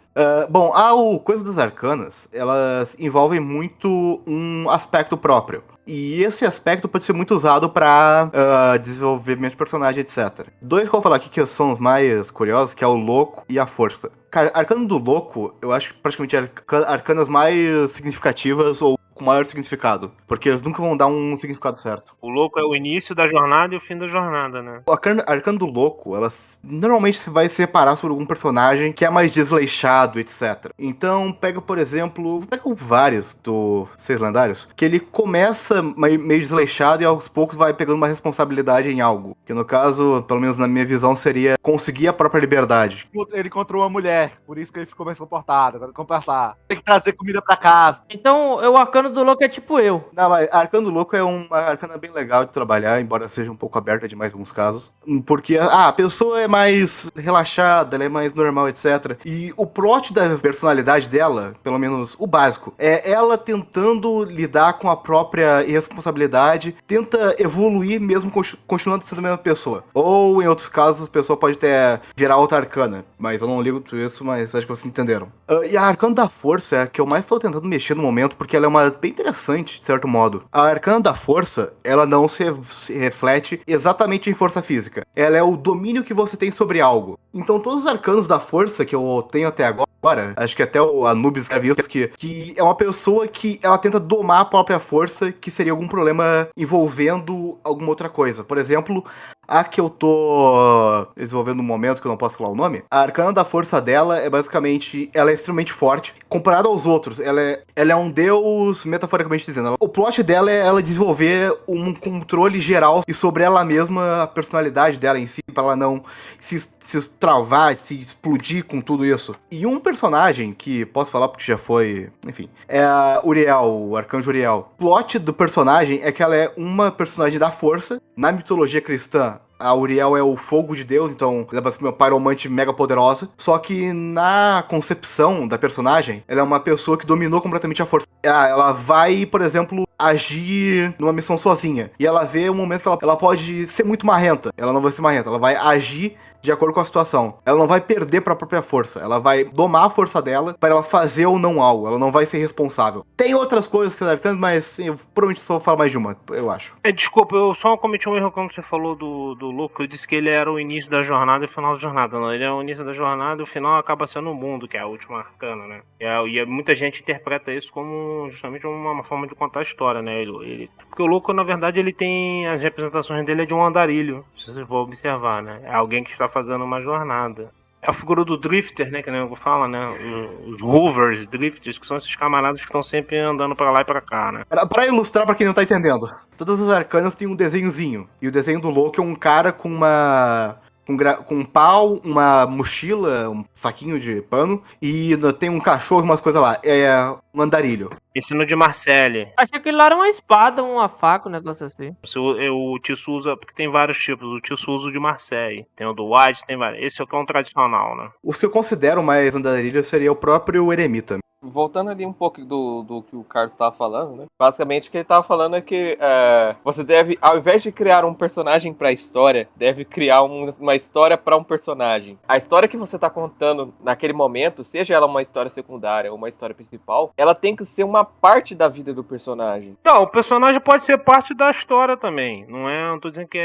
Bom, o Coisa das Arcanas, elas envolvem muito um aspecto próprio. E esse aspecto pode ser muito usado para desenvolvimento de personagem, etc. Dois que eu vou falar aqui que são os mais curiosos, que é o Louco e a Força. Cara, Arcano do Louco, eu acho que praticamente arcanas mais significativas ou com maior significado. Porque eles nunca vão dar um significado certo. O Louco é o início da jornada e o fim da jornada, né? O Arcano do Louco, elas normalmente você vai separar sobre algum personagem que é mais desleixado, etc. Então, pega, por exemplo, vários do Seis Lendários, que ele começa meio desleixado e aos poucos vai pegando uma responsabilidade em algo. Que no caso, pelo menos na minha visão, seria conseguir a própria liberdade. Ele encontrou uma mulher, por isso que ele ficou mais comportado. Agora conversar. Tem que trazer comida pra casa. Então, o Arcano do Louco é tipo eu. Não, mas Arcano do Louco é uma arcana bem legal de trabalhar, embora seja um pouco aberta demais em alguns casos. Porque a pessoa é mais relaxada, ela é mais normal, etc. E o plot da personalidade dela, pelo menos o básico, é ela tentando lidar com a própria irresponsabilidade, tenta evoluir mesmo continuando sendo a mesma pessoa. Ou, em outros casos, a pessoa pode até virar outra arcana. Mas eu não ligo tudo isso, mas acho que vocês entenderam. E a Arcana da Força é a que eu mais estou tentando mexer no momento, porque ela é uma bem interessante, de certo modo. A Arcana da Força, ela não se reflete exatamente em força física. Ela é o domínio que você tem sobre algo. Então todos os arcanos da Força que eu tenho até agora, acho que até o Anubis escreveu isso, que é uma pessoa que ela tenta domar a própria força, que seria algum problema envolvendo alguma outra coisa. Por exemplo, a que eu tô desenvolvendo no momento, que eu não posso falar o nome, a Arcana da Força dela é basicamente, ela é extremamente forte. Comparado aos outros, ela é um deus, metaforicamente dizendo. O plot dela é ela desenvolver um controle geral e sobre ela mesma, a personalidade dela em si, pra ela não se travar, se explodir com tudo isso. E um personagem que, posso falar porque já foi, enfim, é a Uriel, o Arcanjo Uriel. O plot do personagem é que ela é uma personagem da força. Na mitologia cristã, a Uriel é o fogo de Deus, então ela é basicamente uma pyromante mega poderosa. Só que na concepção da personagem, ela é uma pessoa que dominou completamente a força. Ela vai, por exemplo, agir numa missão sozinha. E ela vê um momento que ela pode ser muito marrenta. Ela não vai ser marrenta, ela vai agir de acordo com a situação. Ela não vai perder pra própria força. Ela vai domar a força dela para ela fazer ou não algo. Ela não vai ser responsável. Tem outras coisas que eu arcano, mas eu provavelmente só vou falar mais de uma, eu acho. Desculpa, eu só cometi um erro quando você falou do Louco. Eu disse que ele era o início da jornada e o final da jornada. Não, ele é o início da jornada e o final acaba sendo o mundo, que é a última arcana, né? E muita gente interpreta isso como justamente uma forma de contar a história, né? Porque o Louco, na verdade, ele tem... As representações dele é de um andarilho, se vocês vão observar, né? É alguém que está fazendo uma jornada. É a figura do Drifter, né, que nem eu falo, né, os Rovers, Drifters, que são esses camaradas que estão sempre andando pra lá e pra cá, né. Pra ilustrar pra quem não tá entendendo, todas as arcanas têm um desenhozinho, e o desenho do Louco é um cara com com um pau, uma mochila, um saquinho de pano, e tem um cachorro e umas coisas lá. É um andarilho. Ensino de Marcelle. Achei que ele era uma espada, uma faca, um negócio assim. O Tissu usa, porque tem vários tipos. O Tissu usa o de Marseille. Tem o do White, tem vários. Esse é o que é um tradicional, né? Os que eu considero mais andarilho seria o próprio Eremita. Voltando ali um pouco do que o Carlos estava falando, né? Basicamente o que ele estava falando é que você deve, ao invés de criar um personagem para a história, deve criar uma história para um personagem. A história que você está contando naquele momento, seja ela uma história secundária ou uma história principal, ela tem que ser uma parte da vida do personagem. Não, o personagem pode ser parte da história também. Não tô dizendo que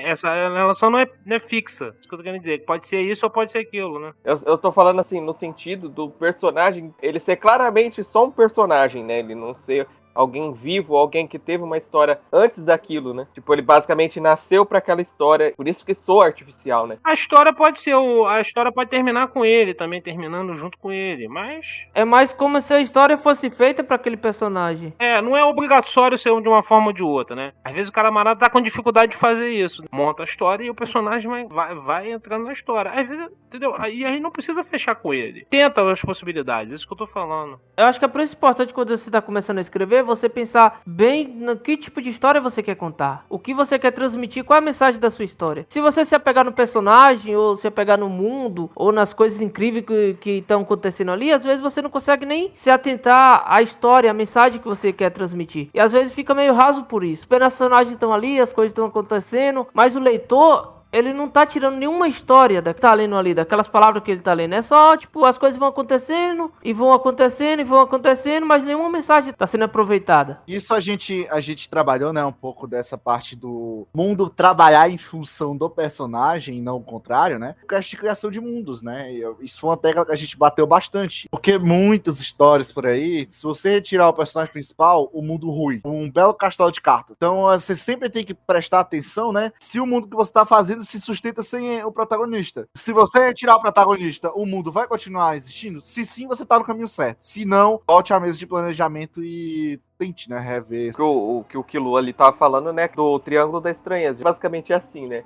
essa relação não é fixa. Isso que eu tô querendo dizer. Pode ser isso ou pode ser aquilo, né? Eu tô falando assim, no sentido do personagem, ele ser claramente só um personagem, né? Ele não ser alguém vivo, alguém que teve uma história antes daquilo, né? Tipo, ele basicamente nasceu pra aquela história, por isso que soa artificial, né? A história pode ser a história pode terminar com ele, também terminando junto com ele, mas É mais como se a história fosse feita pra aquele personagem. não é obrigatório ser de uma forma ou de outra, né? Às vezes o camarada tá com dificuldade de fazer isso. Monta a história e o personagem vai entrando na história. Às vezes, entendeu? E aí não precisa fechar com ele. Tenta as possibilidades, isso que eu tô falando. Eu acho que é por isso importante quando você tá começando a escrever, você pensar bem no que tipo de história você quer contar. O que você quer transmitir, qual é a mensagem da sua história. Se você se apegar no personagem, ou se apegar no mundo, ou nas coisas incríveis que estão acontecendo ali, às vezes você não consegue nem se atentar à história, à mensagem que você quer transmitir. E às vezes fica meio raso por isso. Os personagens estão ali, as coisas estão acontecendo, mas o leitor, ele não tá tirando nenhuma história que tá lendo ali, daquelas palavras que ele tá lendo. É só, tipo, as coisas vão acontecendo, e vão acontecendo, e vão acontecendo, mas nenhuma mensagem tá sendo aproveitada. Isso a gente trabalhou, né, um pouco dessa parte do mundo trabalhar em função do personagem, e não o contrário, né? O cast de criação de mundos, né? Isso foi uma tecla que a gente bateu bastante. Porque muitas histórias por aí, se você retirar o personagem principal, o mundo rui. Um belo castelo de cartas. Então você sempre tem que prestar atenção, né? Se o mundo que você tá fazendo se sustenta sem o protagonista. Se você retirar o protagonista, o mundo vai continuar existindo? Se sim, você tá no caminho certo. Se não, volte à mesa de planejamento e tente, né, rever. O que o Kilo ali tava falando, né, do Triângulo da Estranheza. Basicamente é assim, né,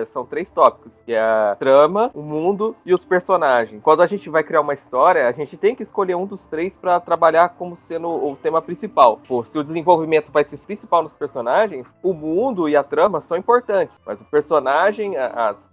são 3 tópicos, que é a trama, o mundo e os personagens. Quando a gente vai criar uma história, a gente tem que escolher um dos 3 para trabalhar como sendo o tema principal. Pô, se o desenvolvimento vai ser principal nos personagens, o mundo e a trama são importantes, mas o personagem,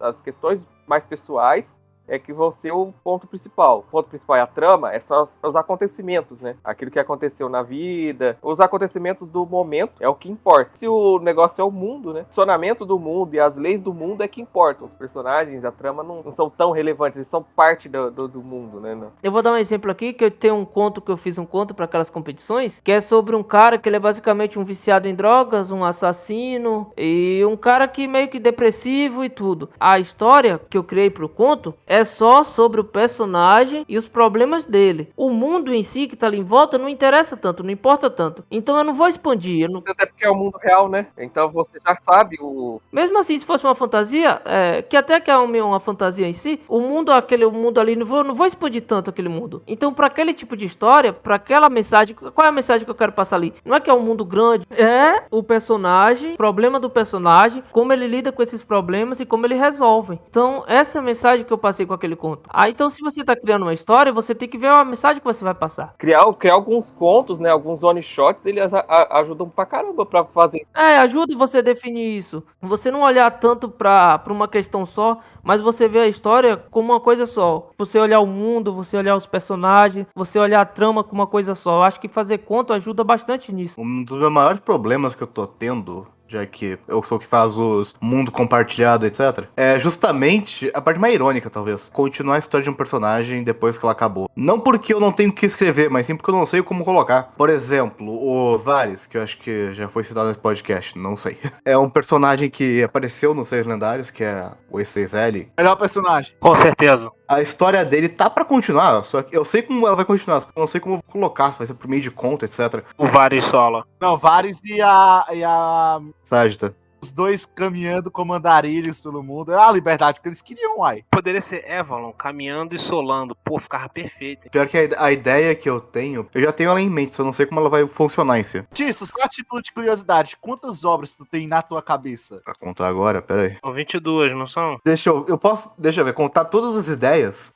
as questões mais pessoais é que vão ser o ponto principal. O ponto principal é a trama, é só os acontecimentos, né? Aquilo que aconteceu na vida, os acontecimentos do momento é o que importa. Se o negócio é o mundo, né? O funcionamento do mundo e as leis do mundo é que importam. Os personagens, a trama não são tão relevantes, eles são parte do mundo, né? Não. Eu vou dar um exemplo aqui, que eu tenho um conto que eu fiz para aquelas competições, que é sobre um cara que ele é basicamente um viciado em drogas, um assassino, e um cara que meio que depressivo e tudo. A história que eu criei pro conto é só sobre o personagem e os problemas dele. O mundo em si que tá ali em volta não interessa tanto, não importa tanto. Então eu não vou expandir. Até porque é o mundo real, né? Então você já sabe o... Mesmo assim, se fosse uma fantasia, que até que é uma fantasia em si, o mundo ali, não vou expandir tanto aquele mundo. Então, para aquele tipo de história, para aquela mensagem, qual é a mensagem que eu quero passar ali? Não é que é um mundo grande, é o personagem, o problema do personagem, como ele lida com esses problemas e como ele resolve. Então, essa é a mensagem que eu passei com aquele conto. Então, se você tá criando uma história, você tem que ver a mensagem que você vai passar. Criar alguns contos, né? Alguns one shots, eles ajudam pra caramba pra fazer. Ajuda você definir isso. Você não olhar tanto pra uma questão só, mas você vê a história como uma coisa só. Você olhar o mundo, você olhar os personagens, você olhar a trama como uma coisa só. Eu acho que fazer conto ajuda bastante nisso. Um dos meus maiores problemas que eu tô tendo, já que eu sou o que faz os mundo compartilhado, etc., é justamente a parte mais irônica, talvez. Continuar a história de um personagem depois que ela acabou. Não porque eu não tenho o que escrever, mas sim porque eu não sei como colocar. Por exemplo, o Varys, que eu acho que já foi citado nesse podcast, não sei. É um personagem que apareceu nos Seis Lendários, que é o E6L. Melhor personagem. Com certeza. A história dele tá pra continuar, só que eu sei como ela vai continuar, só que eu não sei como eu vou colocar, se vai ser por meio de conta, etc. O Varys Solo. Não, Varys e a Ságita. os dois caminhando como andarilhos pelo mundo. É a liberdade que eles queriam, uai. Poderia ser Avalon caminhando e solando. Pô, ficava perfeito. Pior que a ideia que eu tenho, eu já tenho ela em mente, só não sei como ela vai funcionar em si. Tisso, só a título de curiosidade, quantas obras tu tem na tua cabeça? Pra contar agora, pera aí. São 22, não são? Deixa eu ver, contar todas as ideias?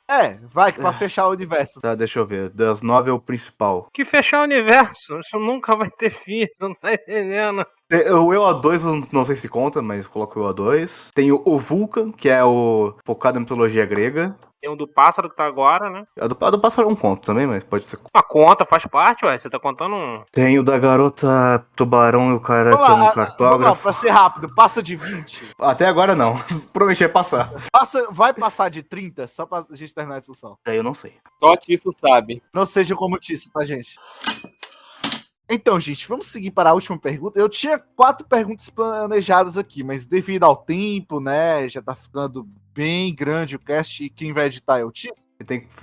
Vai, pra fechar o universo. Tá, deixa eu ver, das 9 é o principal. Que fechar o universo. Isso nunca vai ter fim. Você não tá entendendo. O EO2 eu não sei se conta, mas coloco o EO2. Tem o Vulcan, que é o focado em mitologia grega. Tem um do pássaro que tá agora, né? A do pássaro é um conto também, mas pode ser. Uma conta, faz parte, ué. Você tá contando um... Tem o da garota tubarão e o cara que é um Vamos lá, cartógrafo. pra ser rápido, passa de 20. Até agora não. Provavelmente vai passar. Vai passar de 30, só pra gente terminar a discussão. Daí eu não sei. Só isso sabe. Não sejam como Tisso, tá, gente? Então, gente, vamos seguir para a última pergunta. Eu tinha 4 perguntas planejadas aqui, mas devido ao tempo, né, já tá ficando bem grande o cast e quem vai editar é o Tisso.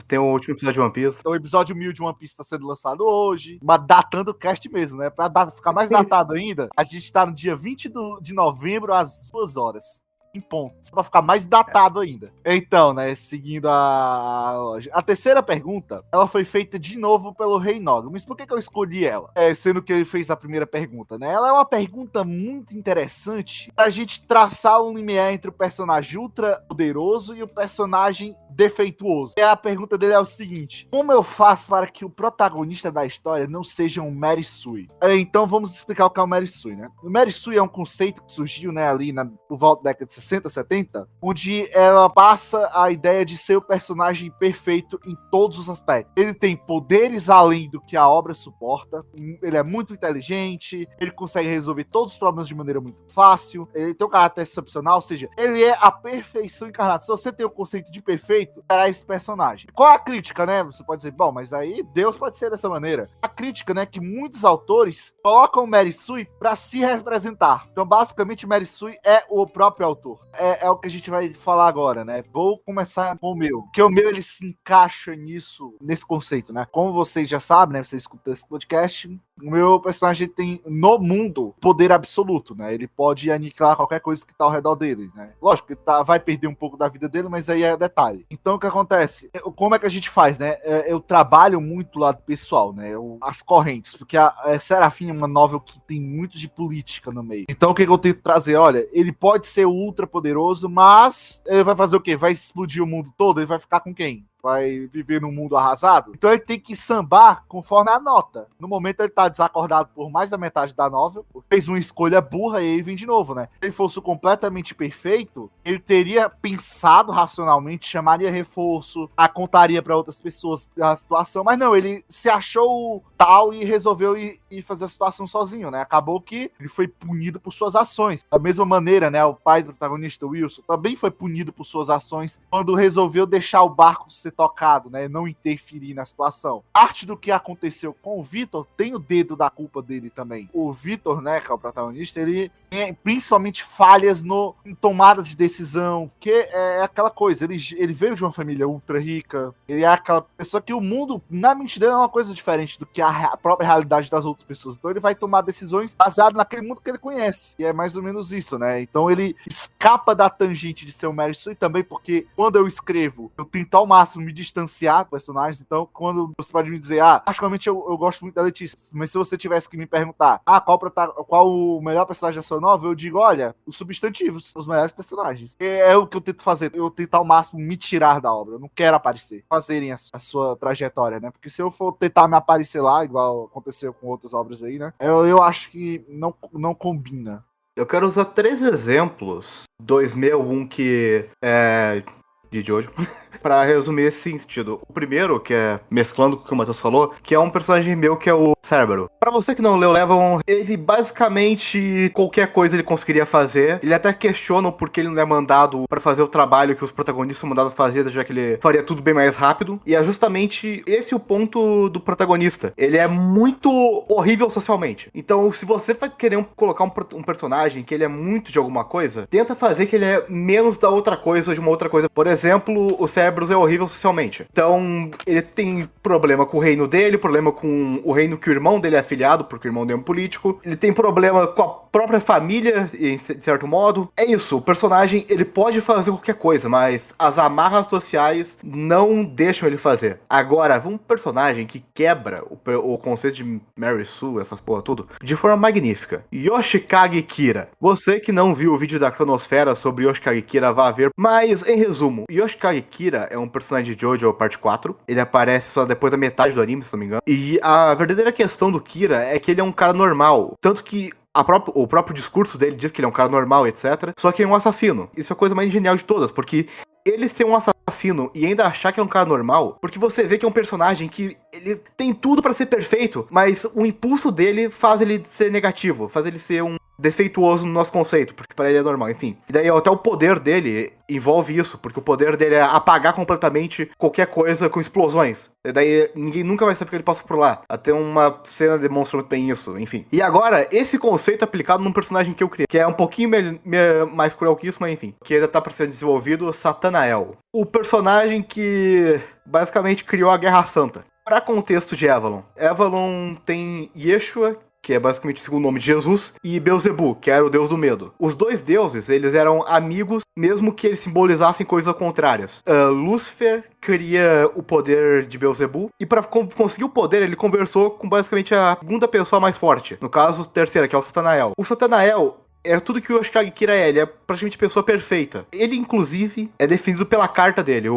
Tem o último episódio de One Piece. O episódio 1000 de One Piece tá sendo lançado hoje. Mas datando o cast mesmo, né? Pra ficar mais datado ainda, a gente tá no dia 20 de novembro, às 2 horas. Em ponto. Só pra ficar mais datado ainda. Então, né? Seguindo a terceira pergunta, ela foi feita de novo pelo Rei Nogo. Mas por que eu escolhi ela? Sendo que ele fez a primeira pergunta, né? Ela é uma pergunta muito interessante pra gente traçar um limiar entre o personagem ultra poderoso e o personagem defeituoso. E a pergunta dele é o seguinte: como eu faço para que o protagonista da história não seja um Mary Sue? Então vamos explicar o que é o Mary Sue, né? O Mary Sue é um conceito que surgiu, né, ali por volta da década de 60, 70, onde ela passa a ideia de ser o personagem perfeito em todos os aspectos. Ele tem poderes além do que a obra suporta, ele é muito inteligente, ele consegue resolver todos os problemas de maneira muito fácil, ele tem um caráter excepcional, ou seja, ele é a perfeição encarnada. Se você tem o conceito de perfeito, será esse personagem. Qual a crítica, né? Você pode dizer, bom, mas aí Deus pode ser dessa maneira. A crítica, né, que muitos autores colocam Mary Sue para se representar. Então, basicamente, Mary Sue é o próprio autor. É o que a gente vai falar agora, né? Vou começar com o meu. Porque o meu, ele se encaixa nesse conceito, né? Como vocês já sabem, né? Você escutou esse podcast, o meu personagem tem, no mundo, poder absoluto, né? Ele pode aniquilar qualquer coisa que tá ao redor dele, né? Lógico que vai perder um pouco da vida dele, mas aí é detalhe. Então, o que acontece? Como é que a gente faz, né? Eu trabalho muito o lado pessoal, né? As correntes, porque a Serafim é uma novel que tem muito de política no meio. Então, o que eu tento trazer? Olha, ele pode ser ultra poderoso, mas ele vai fazer o quê? Vai explodir o mundo todo? Ele vai ficar com quem? Vai viver num mundo arrasado? Então ele tem que sambar conforme a nota. No momento ele tá desacordado por mais da metade da novel, fez uma escolha burra e aí vem de novo, né? Se ele fosse completamente perfeito, ele teria pensado racionalmente, chamaria reforço, contaria para outras pessoas a situação, mas não, ele se achou tal e resolveu ir fazer a situação sozinho, né? Acabou que ele foi punido por suas ações. Da mesma maneira, né, o pai do protagonista, Wilson, também foi punido por suas ações quando resolveu deixar o barco ser tocado, né, não interferir na situação. Parte do que aconteceu com o Vitor tem o dedo da culpa dele também. O Vitor, né, que é o protagonista, ele tem principalmente falhas em tomadas de decisão, que é aquela coisa, ele veio de uma família ultra rica, ele é aquela pessoa que o mundo, na mente dele, é uma coisa diferente do que a própria realidade das outras pessoas. Então ele vai tomar decisões baseadas naquele mundo que ele conhece, e é mais ou menos isso, né? Então ele escapa da tangente de ser um Mary Sue também, porque quando eu escrevo, eu tento ao máximo me distanciar dos personagens. Então, quando você pode me dizer, particularmente eu gosto muito da Letícia, mas se você tivesse que me perguntar, qual o melhor personagem da sua novela, eu digo, olha, os substantivos, os melhores personagens. É o que eu tento fazer, eu tento ao máximo me tirar da obra, eu não quero aparecer, fazerem a sua trajetória, né? Porque se eu for tentar me aparecer lá, igual aconteceu com outras obras aí, né? Eu acho que não combina. Eu quero usar 3 exemplos, 2 meu, um que é de Jojo, pra resumir esse sentido. O primeiro, que é mesclando com o que o Matheus falou, que é um personagem meu que é o Cérebro. Pra você que não leu Levon, ele basicamente qualquer coisa ele conseguiria fazer. Ele até questiona o porquê ele não é mandado pra fazer o trabalho que os protagonistas são mandados fazer, já que ele faria tudo bem mais rápido. E é justamente esse o ponto do protagonista. Ele é muito horrível socialmente. Então, se você vai querer colocar um personagem que ele é muito de alguma coisa, tenta fazer que ele é menos da outra coisa ou de uma outra coisa. Por exemplo, o Cerberus é horrível socialmente. Então, ele tem problema com o reino dele, problema com o reino que o irmão dele é afiliado, porque o irmão dele é um político. Ele tem problema com a própria família, de certo modo. É isso, o personagem, ele pode fazer qualquer coisa, mas as amarras sociais não deixam ele fazer. Agora, um personagem que quebra o conceito de Mary Sue, essas porra tudo, de forma magnífica. Yoshikage Kira. Você que não viu o vídeo da Cronosfera sobre Yoshikage Kira, vá ver. Mas, em resumo, Yoshikage Kira é um personagem de Jojo parte 4. Ele aparece só depois da metade do anime, se não me engano. E a verdadeira questão do Kira é que ele é um cara normal. Tanto que o próprio discurso dele diz que ele é um cara normal, etc. Só que ele é um assassino. Isso é a coisa mais genial de todas, porque ele ser um assassino e ainda achar que é um cara normal, porque você vê que é um personagem que ele tem tudo pra ser perfeito, mas o impulso dele faz ele ser negativo, faz ele ser um defeituoso no nosso conceito, porque para ele é normal, enfim. E daí até o poder dele envolve isso, porque o poder dele é apagar completamente qualquer coisa com explosões. E daí ninguém nunca vai saber que ele passa por lá. Até uma cena demonstra muito bem isso, enfim. E agora, esse conceito aplicado num personagem que eu criei, que é um pouquinho mais cruel que isso, mas enfim. Que ainda tá pra ser desenvolvido, Satanael. O personagem que basicamente criou a Guerra Santa. Para contexto de Avalon tem Yeshua, que é basicamente o segundo nome de Jesus, e Beelzebub, que era o deus do medo. Os dois deuses, eles eram amigos, mesmo que eles simbolizassem coisas contrárias. Lúcifer queria o poder de Beelzebub, e para conseguir o poder, ele conversou com basicamente a segunda pessoa mais forte. No caso, terceira, que é o Satanael. O Satanael é tudo que o Yoshikage Kira é, ele é praticamente a pessoa perfeita. Ele, inclusive, é definido pela carta dele,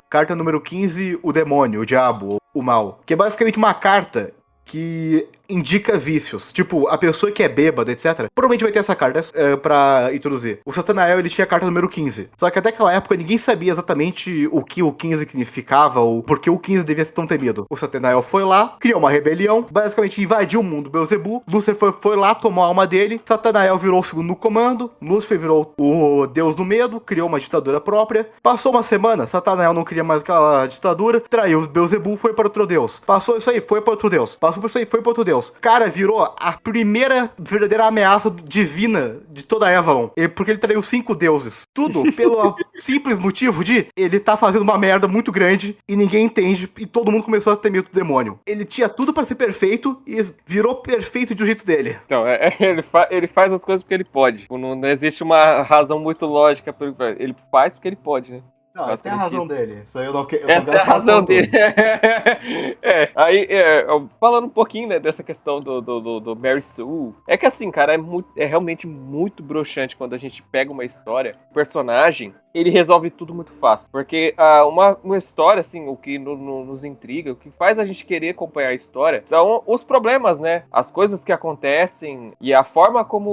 carta número 15, o demônio, o diabo, o mal. Que é basicamente uma carta que indica vícios. Tipo, a pessoa que é bêbada, etc. Provavelmente vai ter essa carta pra introduzir. O Satanael, ele tinha a carta número 15. Só que até aquela época ninguém sabia exatamente o que o 15 significava ou por que o 15 devia ser tão temido. O Satanael foi lá, criou uma rebelião, basicamente invadiu o mundo Beelzebub. Lúcifer foi lá, tomou a alma dele. Satanael virou o segundo no comando. Lúcifer virou o deus do medo, criou uma ditadura própria. Passou uma semana, Satanael não queria mais aquela ditadura, traiu o Beelzebub, foi para outro deus. Passou isso aí, foi para outro deus. Passou por isso aí, foi para outro deus. Cara, virou a primeira verdadeira ameaça divina de toda Avalon. Porque ele traiu 5 deuses. Tudo pelo simples motivo de ele tá fazendo uma merda muito grande e ninguém entende e todo mundo começou a temer o demônio. Ele tinha tudo para ser perfeito e virou perfeito de um jeito dele. Então, ele faz as coisas porque ele pode. Não existe uma razão muito lógica. Ele faz porque ele pode, né? Não, tem a razão dele. Isso aí eu não quero. Essa é a razão dele. Falando um pouquinho, né, dessa questão do Mary Sue. É que assim, cara, é realmente muito broxante quando a gente pega uma história, o personagem, ele resolve tudo muito fácil. Porque uma história, assim, o que nos intriga, o que faz a gente querer acompanhar a história, são os problemas, né? As coisas que acontecem e a forma como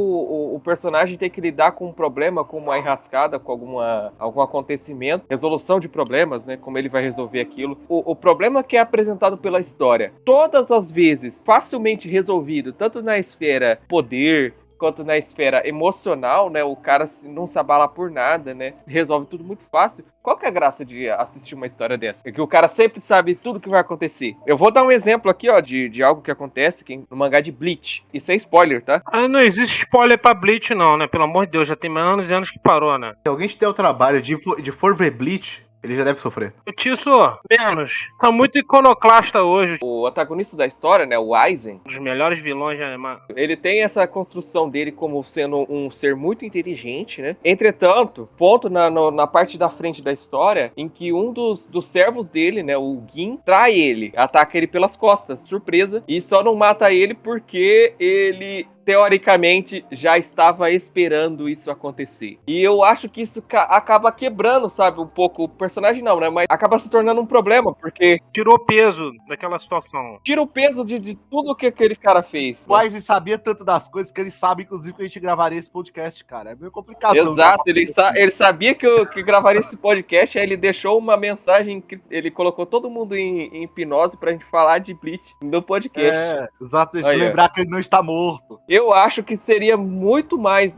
o personagem tem que lidar com um problema, com uma enrascada, com algum acontecimento, resolução de problemas, né? Como ele vai resolver aquilo. O problema que é apresentado pela história, todas as vezes, facilmente resolvido, tanto na esfera poder, quanto na esfera emocional, né? O cara não se abala por nada, né? Resolve tudo muito fácil. Qual que é a graça de assistir uma história dessa? É que o cara sempre sabe tudo que vai acontecer. Eu vou dar um exemplo aqui, ó, de algo que acontece no mangá de Bleach. Isso é spoiler, tá? Não existe spoiler pra Bleach, não, né? Pelo amor de Deus, já tem anos e anos que parou, né? Se alguém te der o trabalho de for ver Bleach, ele já deve sofrer. Tisso, menos. Tá muito iconoclasta hoje. O antagonista da história, né, o Aizen, Um dos melhores vilões de anime. ele tem essa construção dele como sendo um ser muito inteligente, né? Entretanto, ponto na parte da frente da história, em que um dos servos dele, né, o Gin, trai ele, ataca ele pelas costas, surpresa, e só não mata ele porque ele teoricamente já estava esperando isso acontecer. E eu acho que isso acaba quebrando, sabe, um pouco o personagem não, né, mas acaba se tornando um problema, porque tirou peso daquela situação. tira o peso de tudo que aquele cara fez. O Aizen sabia tanto das coisas que ele sabe, inclusive, que a gente gravaria esse podcast, cara. É meio complicado. Exato, ele sabia que eu gravaria esse podcast, aí ele deixou uma mensagem, que ele colocou todo mundo em hipnose pra gente falar de Bleach no podcast. Exato, deixa eu lembrar que ele não está morto. Eu acho que seria muito mais,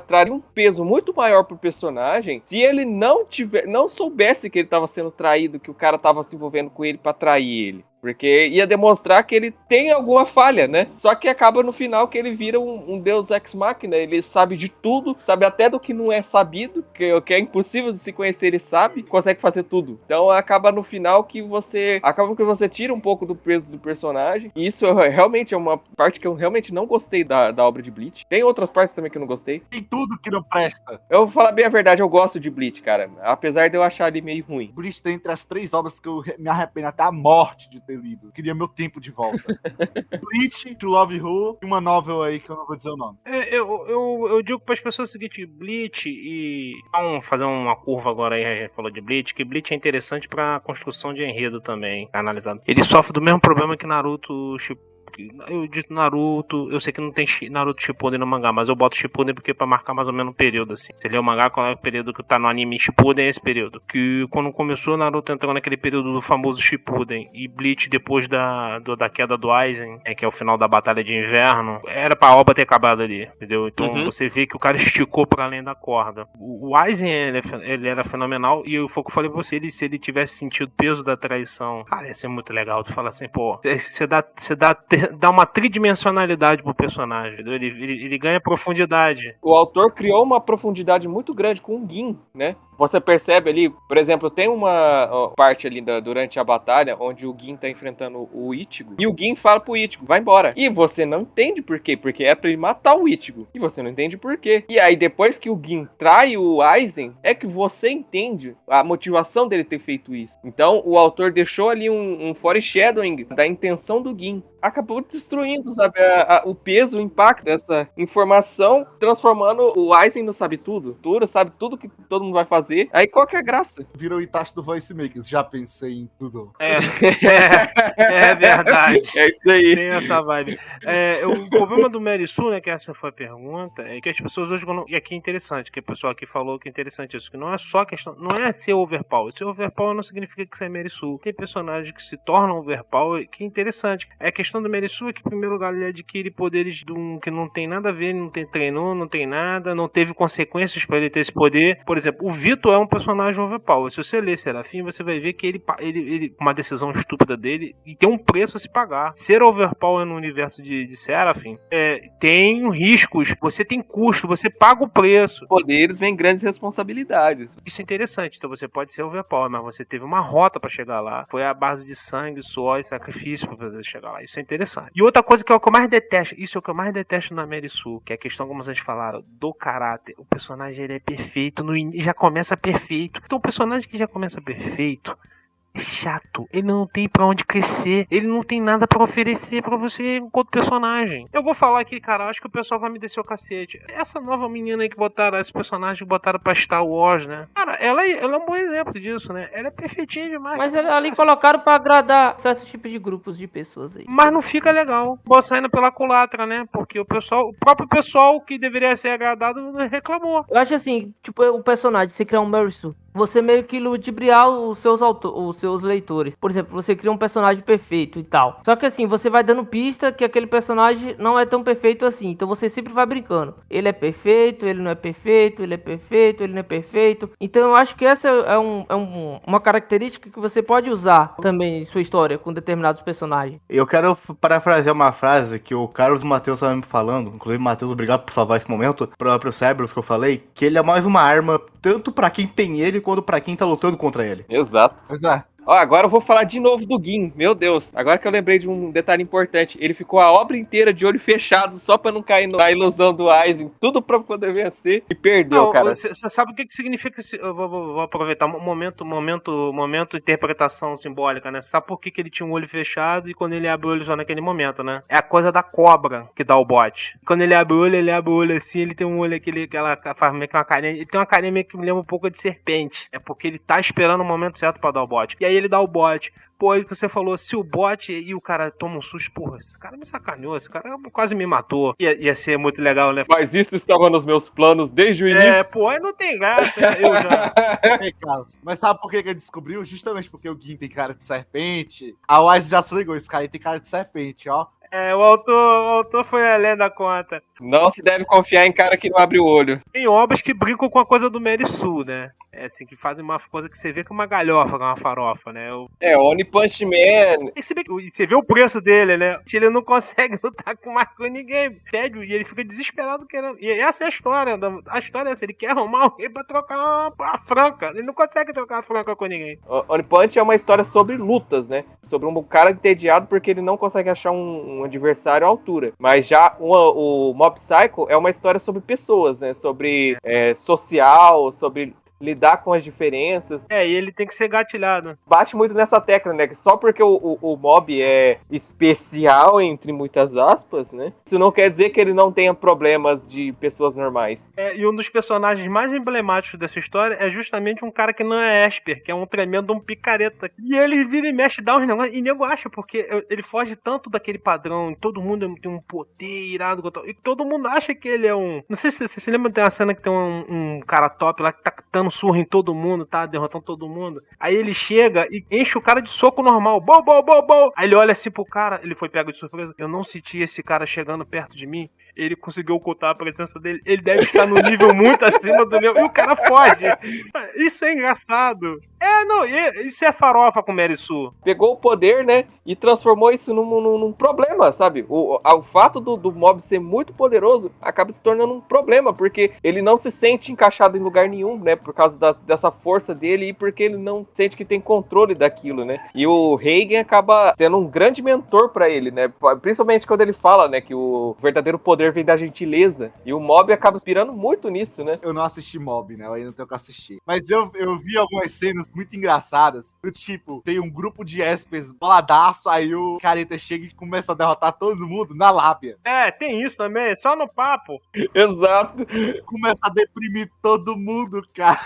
traria um peso muito maior pro personagem se ele não soubesse que ele tava sendo traído, que o cara tava se envolvendo com ele pra trair ele. Porque ia demonstrar que ele tem alguma falha, né? Só que acaba no final que ele vira um deus ex-machina. Ele sabe de tudo, sabe até do que não é sabido, que é impossível de se conhecer, ele sabe, consegue fazer tudo. Então acaba no final que você tira um pouco do peso do personagem. E isso realmente é uma parte que eu realmente não gostei da obra de Bleach. Tem outras partes também que eu não gostei. Tem tudo que não presta. Eu vou falar bem a verdade, eu gosto de Bleach, cara. Apesar de eu achar ele meio ruim. Bleach tá entre as 3 obras que eu me arrependo até a morte de ter lido. Eu queria meu tempo de volta. Bleach, To Love Who e uma novel aí que eu não vou dizer o nome. Eu digo para as pessoas o seguinte, Bleach e... Vamos fazer uma curva agora aí, a gente falou de Bleach, que Bleach é interessante para construção de enredo também, analisado. Ele sofre do mesmo problema que Naruto eu dito Naruto, eu sei que não tem Naruto Shippuden no mangá, mas eu boto Shippuden porque pra marcar mais ou menos um período assim. Você lê o mangá, qual é o período que tá no anime Shippuden, é esse período. Que quando começou Naruto entrou naquele período do famoso Shippuden e Bleach depois da queda do Aizen, que é o final da Batalha de Inverno, era pra obra ter acabado ali, entendeu? Então você vê que o cara esticou pra além da corda. O Aizen, ele era fenomenal e foi o que eu falei pra você, se ele tivesse sentido o peso da traição, cara, ia ser muito legal. Tu fala assim, pô, você dá dá uma tridimensionalidade pro personagem. Ele ganha profundidade. O autor criou uma profundidade muito grande com o Gin, né? Você percebe ali, por exemplo, tem uma parte ali durante a batalha onde o Gin tá enfrentando o Ichigo e o Gin fala pro Ichigo, vai embora. E você não entende por quê, porque é pra ele matar o Ichigo. E você não entende por quê. E aí depois que o Gin trai o Aizen, é que você entende a motivação dele ter feito isso. Então o autor deixou ali um foreshadowing da intenção do Gin. Acabou destruindo, sabe, o peso, o impacto dessa informação, transformando o Aizen no sabe tudo. Sabe tudo que todo mundo vai fazer. Aí qual que é a graça? Virou o Itachi do Voice Makers. Já pensei em tudo. É verdade. É isso aí. Tem essa vibe. O problema do Merisu, né, que essa foi a pergunta, é que as pessoas hoje, e aqui é interessante, que o pessoal aqui falou que é interessante isso, que não é só questão, não é ser overpower. Ser overpower não significa que você é Merisu. Tem personagens que se tornam overpower, que é interessante. A questão do Merisu é que, em primeiro lugar, ele adquire poderes que não tem nada a ver, não tem treinou, não tem nada, não teve consequências para ele ter esse poder. Por exemplo, o Vito é um personagem overpower. Se você ler Serafim, você vai ver que ele uma decisão estúpida dele, e tem um preço a se pagar. Ser overpower no universo de Serafim tem riscos, você tem custo, você paga o preço. Poderes vêm grandes responsabilidades. Isso é interessante. Então você pode ser overpower, mas você teve uma rota pra chegar lá. Foi a base de sangue, suor e sacrifício pra poder chegar lá. Isso é interessante. E outra coisa que é o que eu mais detesto, isso é o que eu mais detesto na Merisu, que é a questão, como vocês falaram, do caráter. O personagem ele é perfeito, já começa perfeito. Então o personagem que já começa perfeito é chato, ele não tem pra onde crescer, ele não tem nada pra oferecer pra você enquanto personagem. Eu vou falar aqui, cara, acho que o pessoal vai me descer o cacete. Essa nova menina aí que botaram, esse personagem que botaram pra Star Wars, né? Cara, ela é um bom exemplo disso, né? Ela é perfeitinha demais. Mas ali colocaram pra agradar certos tipos de grupos de pessoas aí. Mas não fica legal. Boa saindo pela culatra, né? Porque o próprio pessoal que deveria ser agradado reclamou. Eu acho assim, tipo, o personagem, você criar um Merisu, você meio que ludibriar os seus leitores. Por exemplo, você cria um personagem perfeito e tal. Só que assim, você vai dando pista que aquele personagem não é tão perfeito assim. Então você sempre vai brincando. Ele é perfeito, ele não é perfeito, ele é perfeito, ele não é perfeito. Então eu acho que essa é uma característica que você pode usar também em sua história com determinados personagens. Eu quero parafrasear uma frase que o Carlos Matheus estava me falando. Inclusive, Matheus, obrigado por salvar esse momento. Pro próprio Cerberus que eu falei. Que ele é mais uma arma, tanto pra quem tem ele, quanto pra quem tá lutando contra ele. Exato. Pois é. Ó, agora eu vou falar de novo do Gin. Meu Deus. Agora que eu lembrei de um detalhe importante. Ele ficou a obra inteira de olho fechado só pra não cair na ilusão do Aizen. Tudo pra poder vencer. E perdeu, cara. Você sabe o que significa esse... Eu vou aproveitar um momento interpretação simbólica, né? Sabe por que ele tinha um olho fechado e quando ele abre o olho só naquele momento, né? É a coisa da cobra que dá o bote. Quando ele abre o olho assim, ele tem um olho aquela faz meio que uma carinha. Ele tem uma carinha meio que me lembra um pouco de serpente. É porque ele tá esperando o momento certo pra dar o bote. E aí ele dá o bote. Pô, aí que você falou, se o bot e o cara toma um susto, porra, esse cara me sacaneou, esse cara quase me matou. Ia ser muito legal, né? Mas isso estava nos meus planos desde o início. Pô, aí não tem graça, eu já... Mas sabe por que ele descobriu? Justamente porque o Gin tem cara de serpente. A Wise já se ligou, esse cara aí tem cara de serpente, ó. O autor foi além da conta. Não se deve confiar em cara que não abre o olho. Tem obras que brincam com a coisa do Merisu, né? É assim, que fazem uma coisa que você vê que é uma galhofa, que é uma farofa, né? One Punch Man. E você vê o preço dele, né? Ele não consegue lutar com ninguém, tédio, e ele fica desesperado querendo. E essa é a história. A história é essa, ele quer arrumar alguém pra trocar a franca. Ele não consegue trocar a franca com ninguém. One Punch é uma história sobre lutas, né? Sobre um cara entediado porque ele não consegue achar um adversário à altura. Mas já o Mob Psycho é uma história sobre pessoas, né? Sobre social, sobre lidar com as diferenças. E ele tem que ser gatilhado. Bate muito nessa tecla, né? Que só porque o mob é especial, entre muitas aspas, né? Isso não quer dizer que ele não tenha problemas de pessoas normais. E um dos personagens mais emblemáticos dessa história é justamente um cara que não é Esper, que é um tremendo picareta. E ele vira e mexe, dá uns negócios, e nego acha, porque ele foge tanto daquele padrão, todo mundo tem um poder irado, e todo mundo acha que ele é um... Não sei se você se lembra, tem uma cena que tem um cara top lá que tá dando surra em todo mundo, tá derrotando todo mundo. Aí ele chega e enche o cara de soco normal. Bom. Aí ele olha assim pro cara, ele foi pego de surpresa. Eu não senti esse cara chegando perto de mim. Ele conseguiu ocultar a presença dele. Ele deve estar no nível muito acima do meu. E o cara foge. isso é engraçado. Não, isso é farofa com o Merisu. Pegou o poder, né, e transformou isso num problema, sabe? O fato do mob ser muito poderoso acaba se tornando um problema, porque ele não se sente encaixado em lugar nenhum, né, por causa dessa força dele e porque ele não sente que tem controle daquilo, né? E o Reigen acaba sendo um grande mentor pra ele, né? Principalmente quando ele fala, né, que o verdadeiro poder vem da gentileza. E o mob acaba inspirando muito nisso, né? Eu não assisti Mob, né? Eu ainda tenho que assistir. Mas eu vi algumas cenas muito engraçadas. Do tipo, tem um grupo de espers boladaço, aí o careta chega e começa a derrotar todo mundo na lábia. Tem isso também, só no papo. Exato. Começa a deprimir todo mundo, cara.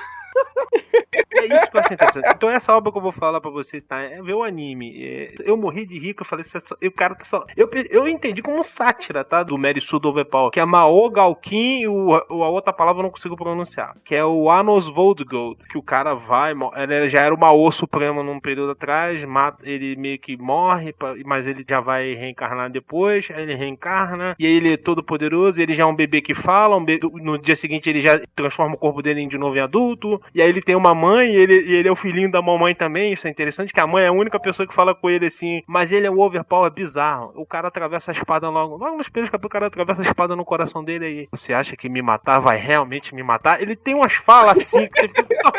É isso que eu acho interessante. Então essa obra que eu vou falar pra você, tá? É ver o anime. Eu morri de rir, que eu falei, o cara tá só... Eu entendi como sátira, tá? Do Merisu do Overpower, que é Mao Galkin e a outra palavra eu não consigo pronunciar. Que é o Anos Voldgold, que o cara vai... Ele já era o Mao Supremo num período atrás, ele meio que morre, mas ele já vai reencarnar depois, aí ele reencarna, e aí ele é todo poderoso, ele já é um bebê que fala, no dia seguinte ele já transforma o corpo dele de novo em adulto, e aí ele tem uma mãe, e ele é o filhinho da mamãe também. Isso é interessante, que a mãe é a única pessoa que fala com ele assim, mas ele é um overpower bizarro. O cara atravessa a espada logo nos primeiros capítulos, o cara atravessa a espada no coração dele aí. Você acha que me matar vai realmente me matar? Ele tem umas falas assim, que você fica...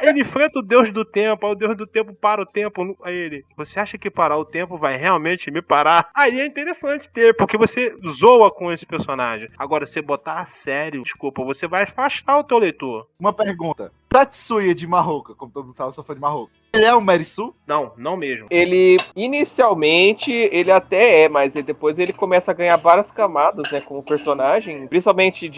Ele enfrenta o Deus do Tempo, aí o Deus do Tempo para o tempo, aí ele, você acha que parar o tempo vai realmente me parar? Aí é interessante ter, porque você zoa com esse personagem. Agora, você botar a sério, desculpa, você vai afastar o teu leitor. Uma pergunta. Tatsuya de Mahoka, como todo mundo sabe, eu sou fã de Mahoka. Ele é um Merisu? Não mesmo. Ele, inicialmente, ele até mas depois ele começa a ganhar várias camadas, né, como personagem, principalmente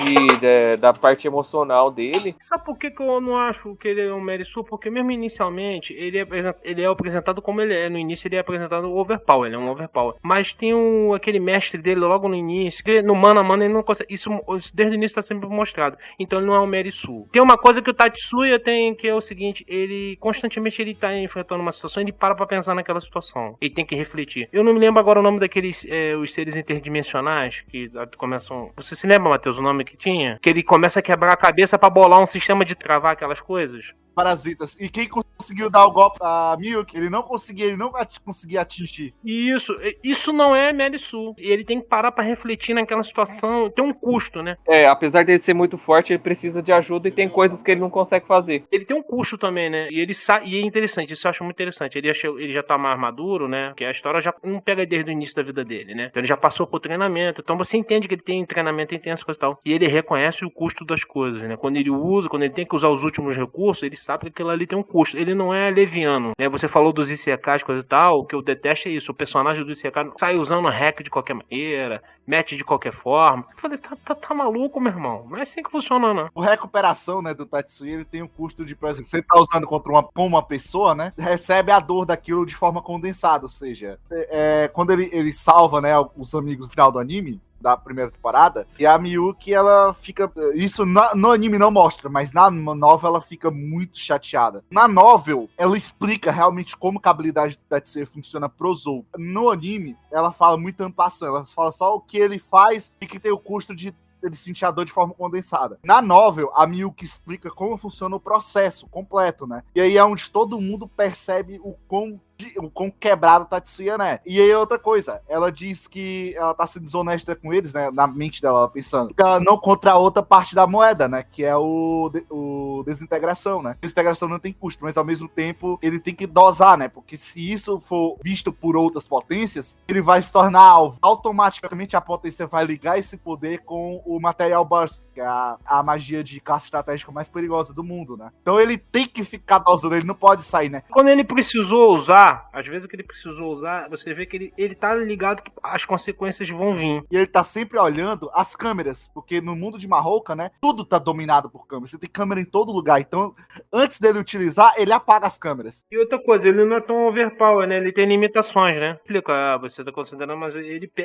da parte emocional dele. Sabe por que eu não acho que ele é um Merisu? Porque mesmo inicialmente, ele é apresentado como ele é. No início ele é apresentado overpower, ele é um overpower. Mas tem aquele mestre dele logo no início, que no mano a mano ele não consegue, isso desde o início tá sempre mostrado. Então ele não é um Merisu. Tem uma coisa que o Tatsuya tem, que é o seguinte, ele constantemente ele tá enfrentando uma situação, ele para pra pensar naquela situação. Ele tem que refletir. Eu não me lembro agora o nome daqueles, os seres interdimensionais, que começam... Você se lembra, Matheus, o nome que tinha? Que ele começa a quebrar a cabeça pra bolar um sistema de travar aquelas coisas. Parasitas. E quem conseguiu dar o golpe a Miyuki, ele não conseguia atingir. Isso não é Merisu. Ele tem que parar pra refletir naquela situação. Tem um custo, né? Apesar dele ser muito forte, ele precisa de ajuda e tem coisas que ele não consegue fazer. Ele tem um custo também, né? E e é interessante, isso eu acho muito interessante. Ele já tá mais maduro, né? Porque a história já não pega desde o início da vida dele, né? Então ele já passou por treinamento. Então você entende que ele tem treinamento intenso e tal. E ele reconhece o custo das coisas, né? Quando ele tem que usar os últimos recursos, ele sabe que aquilo ali tem um custo. Ele não é leviano, né? Você falou dos Isekais, coisa e tal. O que eu detesto é isso. O personagem do Isekai sai usando hack de qualquer maneira, mete de qualquer forma. Eu falei, tá maluco, meu irmão? Não é assim que funciona, não. O recuperação, né, do Tatsuya, ele tem um custo de, por exemplo, você tá usando com uma pessoa, né, recebe a dor daquilo de forma condensada, ou seja, quando ele salva, né, os amigos no final do anime, da primeira temporada, e a Miyuki, ela fica... Isso no anime não mostra, mas na novel ela fica muito chateada. Na novel, ela explica realmente como que a habilidade do Tetsuya funciona pro Zou. No anime, ela fala muito ampassando, ela fala só o que ele faz e que tem o custo de ele sentir a dor de forma condensada. Na novel, a Miyuki explica como funciona o processo completo, né? E aí é onde todo mundo percebe o quão quebrado Tatsuya, né? E aí outra coisa, ela diz que ela tá sendo desonesta com eles, né? Na mente dela, ela pensando que ela não contra a outra parte da moeda, né? Que é o desintegração, né? Desintegração não tem custo, mas ao mesmo tempo ele tem que dosar, né? Porque se isso for visto por outras potências, ele vai se tornar alvo. Automaticamente a potência vai ligar esse poder com o Material Burst, que é a magia de classe estratégica mais perigosa do mundo, né? Então ele tem que ficar dosando, ele não pode sair, né? Quando ele precisou usar, às vezes que ele precisou usar, você vê que ele tá ligado que as consequências vão vir. E ele tá sempre olhando as câmeras, porque no mundo de Mahoka, né, tudo tá dominado por câmeras. Você tem câmera em todo lugar, então antes dele utilizar, ele apaga as câmeras. E outra coisa, ele não é tão overpower, né, ele tem limitações, né. Explica, você tá considerando, mas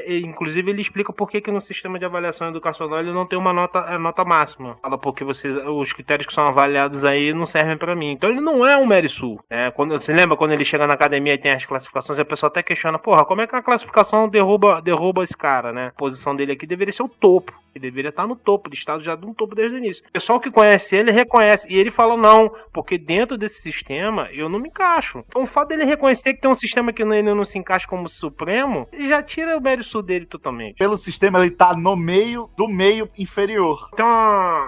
inclusive ele explica por que no sistema de avaliação educacional ele não tem uma nota máxima. Fala porque os critérios que são avaliados aí não servem pra mim. Então ele não é um Merisu, né. Você lembra quando ele chega na academia e tem as classificações, e a pessoa até questiona, porra, como é que a classificação derruba esse cara, né? A posição dele aqui deveria ser o topo. Ele deveria estar no topo, listado já no topo desde o início. O pessoal que conhece ele reconhece. E ele fala, não, porque dentro desse sistema eu não me encaixo. Então o fato dele reconhecer que tem um sistema que ele não se encaixa como supremo, já tira o mérito dele totalmente. Pelo sistema, ele tá no meio do meio inferior. Então,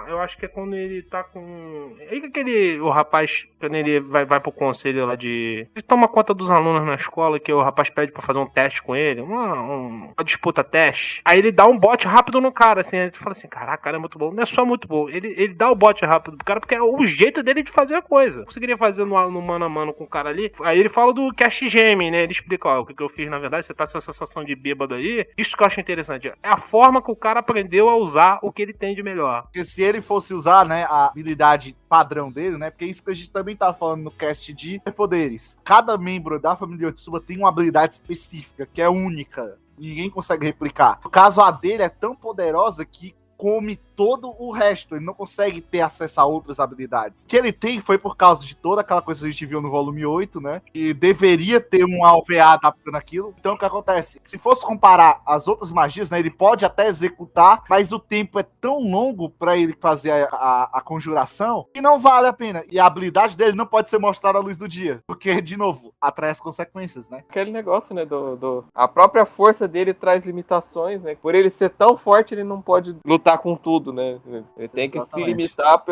eu acho que é quando ele tá com... Aí que o rapaz, quando ele vai pro conselho lá de toma conta dos alunos na escola, que o rapaz pede pra fazer um teste com ele, uma disputa teste. Aí ele dá um bote rápido no cara, assim, ele fala assim, caraca, cara, é muito bom. Não é só muito bom, ele dá o bote rápido pro cara, porque é o jeito dele de fazer a coisa. Eu conseguiria fazer no mano a mano com o cara ali. Aí ele fala do Cash Gem, né? Ele explica, ó, o que eu fiz, na verdade, você tá com essa sensação de bêbado aí. Isso que eu acho interessante. É a forma que o cara aprendeu a usar o que ele tem de melhor. Porque se ele fosse usar, né, a habilidade padrão dele, né, porque isso que a gente também tá falando no cast de poderes. Cada membro da família Yotsuba tem uma habilidade específica, que é única. Ninguém consegue replicar. No caso, a dele é tão poderosa que come todo o resto, ele não consegue ter acesso a outras habilidades. O que ele tem foi por causa de toda aquela coisa que a gente viu no volume 8, né? E deveria ter um OVA adaptando aquilo. Então o que acontece? Se fosse comparar as outras magias, né? Ele pode até executar, mas o tempo é tão longo pra ele fazer a conjuração que não vale a pena. E a habilidade dele não pode ser mostrada à luz do dia. Porque, de novo, atrai as consequências, né? Aquele negócio, né, a própria força dele traz limitações, né? Por ele ser tão forte, ele não pode lutar com tudo, né? Ele tem que se limitar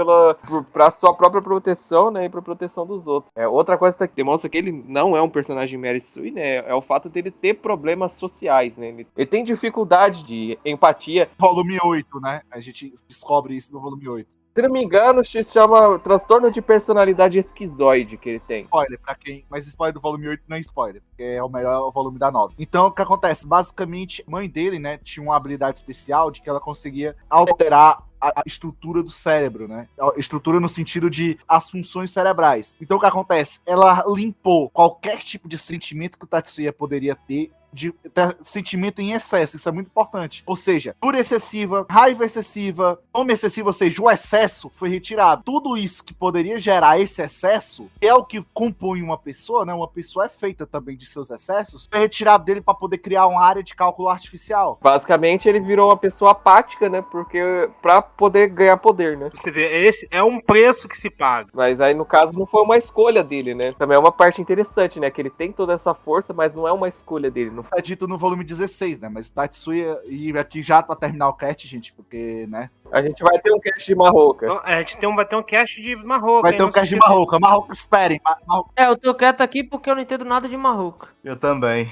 pra sua própria proteção, né? E pra proteção dos outros. Outra coisa que demonstra que ele não é um personagem Mary Sue, né? É o fato dele ter problemas sociais, né? Ele tem dificuldade de empatia. Volume 8, né? A gente descobre isso no volume 8. Se não me engano, se chama transtorno de personalidade esquizoide que ele tem. Spoiler pra quem... Mas spoiler do volume 8 não é spoiler, porque é o melhor volume da novela. Então, o que acontece? Basicamente, a mãe dele, né, tinha uma habilidade especial de que ela conseguia alterar a estrutura do cérebro, né? A estrutura no sentido de as funções cerebrais. Então, o que acontece? Ela limpou qualquer tipo de sentimento que o Tatsuya poderia ter, de sentimento em excesso, isso é muito importante. Ou seja, fúria excessiva, raiva excessiva, fome excessiva, ou seja, o excesso foi retirado. Tudo isso que poderia gerar esse excesso, é o que compõe uma pessoa, né? Uma pessoa é feita também de seus excessos, foi retirado dele para poder criar uma área de cálculo artificial. Basicamente, ele virou uma pessoa apática, né? Porque pra poder ganhar poder, né? Você vê, esse é um preço que se paga. Mas aí, no caso, não foi uma escolha dele, né? Também é uma parte interessante, né? Que ele tem toda essa força, mas não é uma escolha dele. É dito no volume 16, né? Mas o Tatsuya, e aqui já pra terminar o cast, gente, porque, né? A gente vai ter um cast de Marroca. Então, a gente vai ter um cast de Marroca. Vai ter um cast de Marroca. Marroca, esperem. Eu tô quieto aqui porque eu não entendo nada de Marroca. Eu também.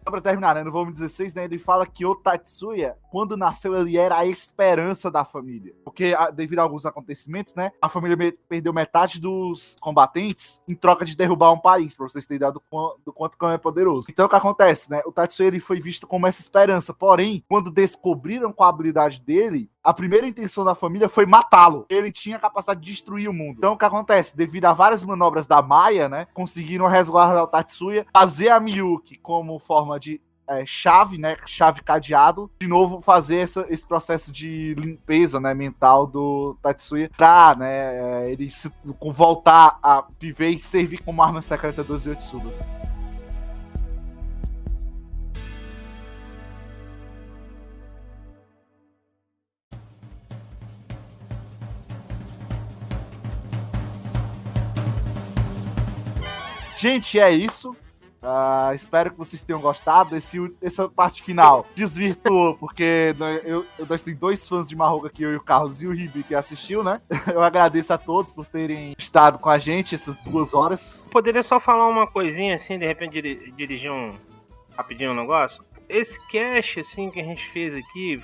Só pra terminar, né? No volume 16, né? Ele fala que o Tatsuya, quando nasceu, ele era a esperança da família. Porque, devido a alguns acontecimentos, né? A família perdeu metade dos combatentes em troca de derrubar um país, pra vocês terem ideia do quanto o Khan é poderoso. Então, o que acontece, né? O Tatsuya, ele foi visto como essa esperança. Porém, quando descobriram com a habilidade dele, a primeira intenção da família foi matá-lo. Ele tinha a capacidade de destruir o mundo. Então, o que acontece? Devido a várias manobras da Maya, né? Conseguiram resguardar o Tatsuya, fazer a Miyuki como forma de chave, né? Chave cadeado. De novo, fazer esse processo de limpeza, né? Mental do Tatsuya pra, né? Ele voltar a viver e servir como arma secreta dos Yotsubas. Gente, é isso. Espero que vocês tenham gostado. Essa parte final desvirtuou, porque nós temos 2 fãs de Marroca aqui, eu e o Carlos e o Ribi, que assistiu, né? Eu agradeço a todos por terem estado com a gente essas 2 horas. Poderia só falar uma coisinha assim, de repente dirigir rapidinho um negócio? Esse cast, assim, que a gente fez aqui,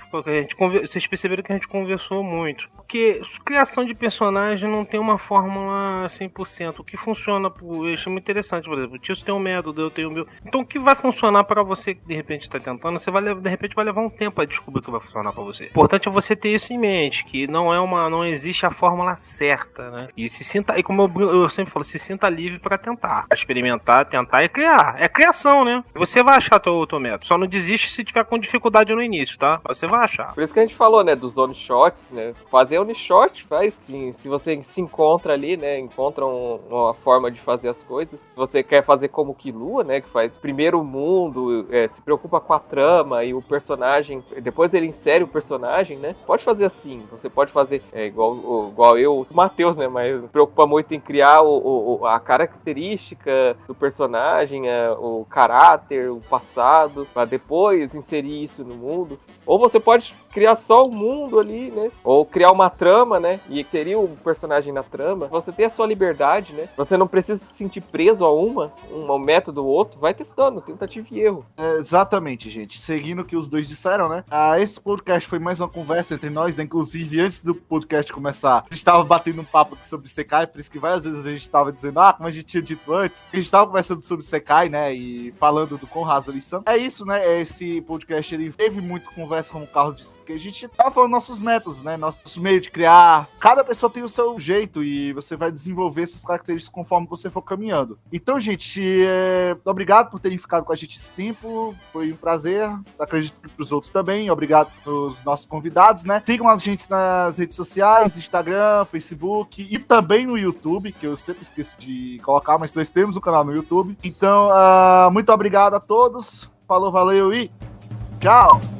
vocês perceberam que a gente conversou muito. Porque criação de personagem não tem uma fórmula 100%. O que funciona, eu achei muito interessante, por exemplo, o Tício tem um método, eu tenho o meu. Então o que vai funcionar pra você que de repente está tentando, você de repente vai levar um tempo a descobrir o que vai funcionar pra você. O importante é você ter isso em mente, que não existe a fórmula certa, né? E se sinta, e como eu sempre falo, se sinta livre pra tentar. Experimentar, tentar e criar. É criação, né? Você vai achar teu método. Só não desiste se tiver com dificuldade no início, tá? Você vai achar. Por isso que a gente falou, né, dos one shots, né? Fazer one shot, faz sim. Se você se encontra ali, né? Encontra uma forma de fazer as coisas. Se você quer fazer como Killua, né? Que faz primeiro o mundo, se preocupa com a trama e o personagem. Depois ele insere o personagem, né? Pode fazer assim. Você pode fazer igual eu, o Matheus, né? Mas preocupa muito em criar a característica do personagem, o caráter, o passado, para depois inserir isso no mundo. Ou você pode criar só o mundo ali, né? Ou criar uma trama, né? E inserir o personagem na trama. Você tem a sua liberdade, né? Você não precisa se sentir preso a um método ou outro. Vai testando, tentativa e erro. Exatamente, gente. Seguindo o que os dois disseram, né? Esse podcast foi mais uma conversa entre nós, né? Inclusive, antes do podcast começar, a gente estava batendo um papo aqui sobre Sekai, por isso que várias vezes a gente estava dizendo, como a gente tinha dito antes, a gente estava conversando sobre Sekai, né? E falando do quão raso eles são. É isso, né? Esse podcast, ele teve muito conversa, como o Carlos disse, porque a gente tava falando nossos métodos, né? Nosso meio de criar. Cada pessoa tem o seu jeito e você vai desenvolver essas características conforme você for caminhando. Então, gente, obrigado por terem ficado com a gente esse tempo. Foi um prazer. Acredito que pros outros também. Obrigado pros nossos convidados, né? Sigam a gente nas redes sociais, Instagram, Facebook e também no YouTube, que eu sempre esqueço de colocar, mas nós temos um canal no YouTube. Então, muito obrigado a todos. Falou, valeu e tchau!